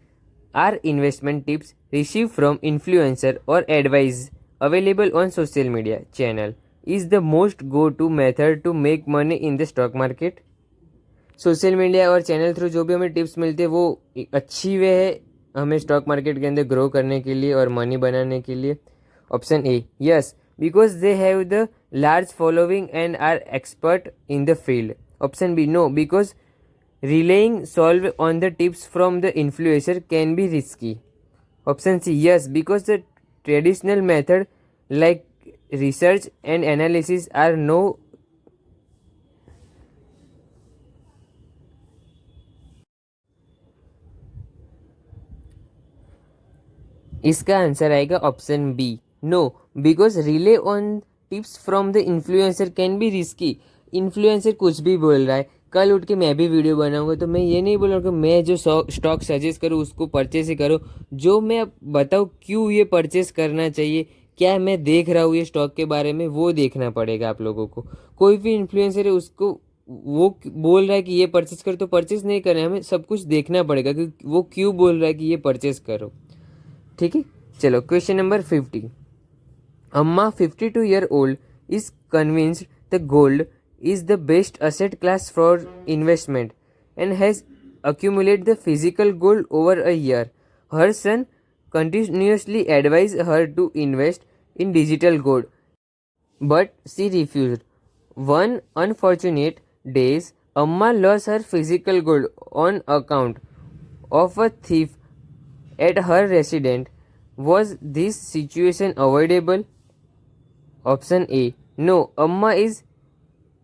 Are investment tips receive from influencer or advice available on social media channel is the most go to method to make money in the stock market. Social media और चैनल थ्रू जो भी हमें tips मिलते हैं वो एक अच्छी वे है हमें स्टॉक मार्केट के अंदर ग्रो करने के लिए और मनी बनाने के लिए। Option A, yes, because they have the large following and are expert in the field. Option B, no, because relying solely on the tips from the influencer can be risky. Option C, yes, because the traditional method like research and analysis are no. इसका answer आएगा option B, no, because rely on tips from the influencer can be risky. Influencer कुछ भी बोल रहा है, कल उठ के मैं भी वीडियो बनाऊंगा तो मैं ये नहीं बोल रहा कि मैं जो स्टॉक सजेस्ट करूँ उसको परचेस ही करो। जो मैं बताऊँ क्यों ये परचेस करना चाहिए, क्या मैं देख रहा हूँ ये स्टॉक के बारे में, वो देखना पड़ेगा आप लोगों को। कोई भी इन्फ्लुएंसर है उसको वो बोल रहा है कि ये परचेस करो तो परचेस नहीं करना है, हमें सब कुछ देखना पड़ेगा कि वो क्यों बोल रहा है कि ये परचेस करो। ठीक है, चलो क्वेश्चन नंबर 50। अम्मा 52 year old is convinced the gold is the best asset class for investment and has accumulated the physical gold over a year. Her son continuously advised her to invest in digital gold, but she refused. One unfortunate days, Amma lost her physical gold on account of a thief at her residence. Was this situation avoidable? Option A, no, Amma is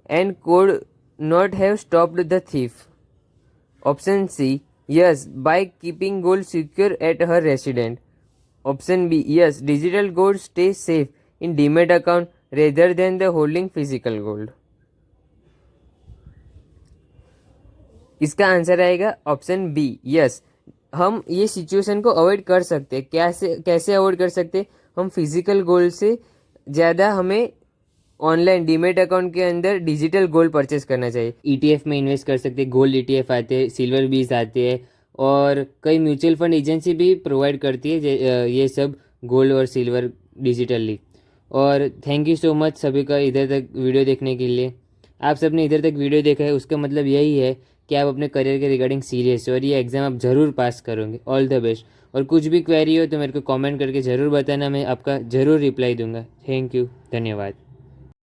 and could not have stopped the thief. Option C, yes, by keeping gold secure at her residence. Option B, yes, digital gold stays safe in demat account rather than the holding physical gold. इसका answer आएगा option B, yes, हम ये situation को avoid कर सकते हैं। कैसे avoid कर सकते हैं? हम फिजिकल गोल्ड से ज़्यादा हमें ऑनलाइन डीमेट अकाउंट के अंदर डिजिटल गोल्ड परचेस करना चाहिए। ईटीएफ में इन्वेस्ट कर सकते हैं, गोल्ड ईटीएफ आते हैं, सिल्वर बीज आते हैं और कई म्यूचुअल फंड एजेंसी भी प्रोवाइड करती है ये सब गोल्ड और सिल्वर डिजिटली। और थैंक यू सो मच सभी का इधर तक वीडियो देखने के लिए। आप सब ने इधर तक वीडियो देखा है उसका मतलब यही है कि आप अपने करियर के रिगार्डिंग सीरियस हो और ये एग्ज़ाम आप ज़रूर पास करोगे। All the best. और कुछ भी क्वेरी हो तो मेरे को कमेंट करके ज़रूर बताना, मैं आपका ज़रूर रिप्लाई दूंगा। थैंक यू, धन्यवाद।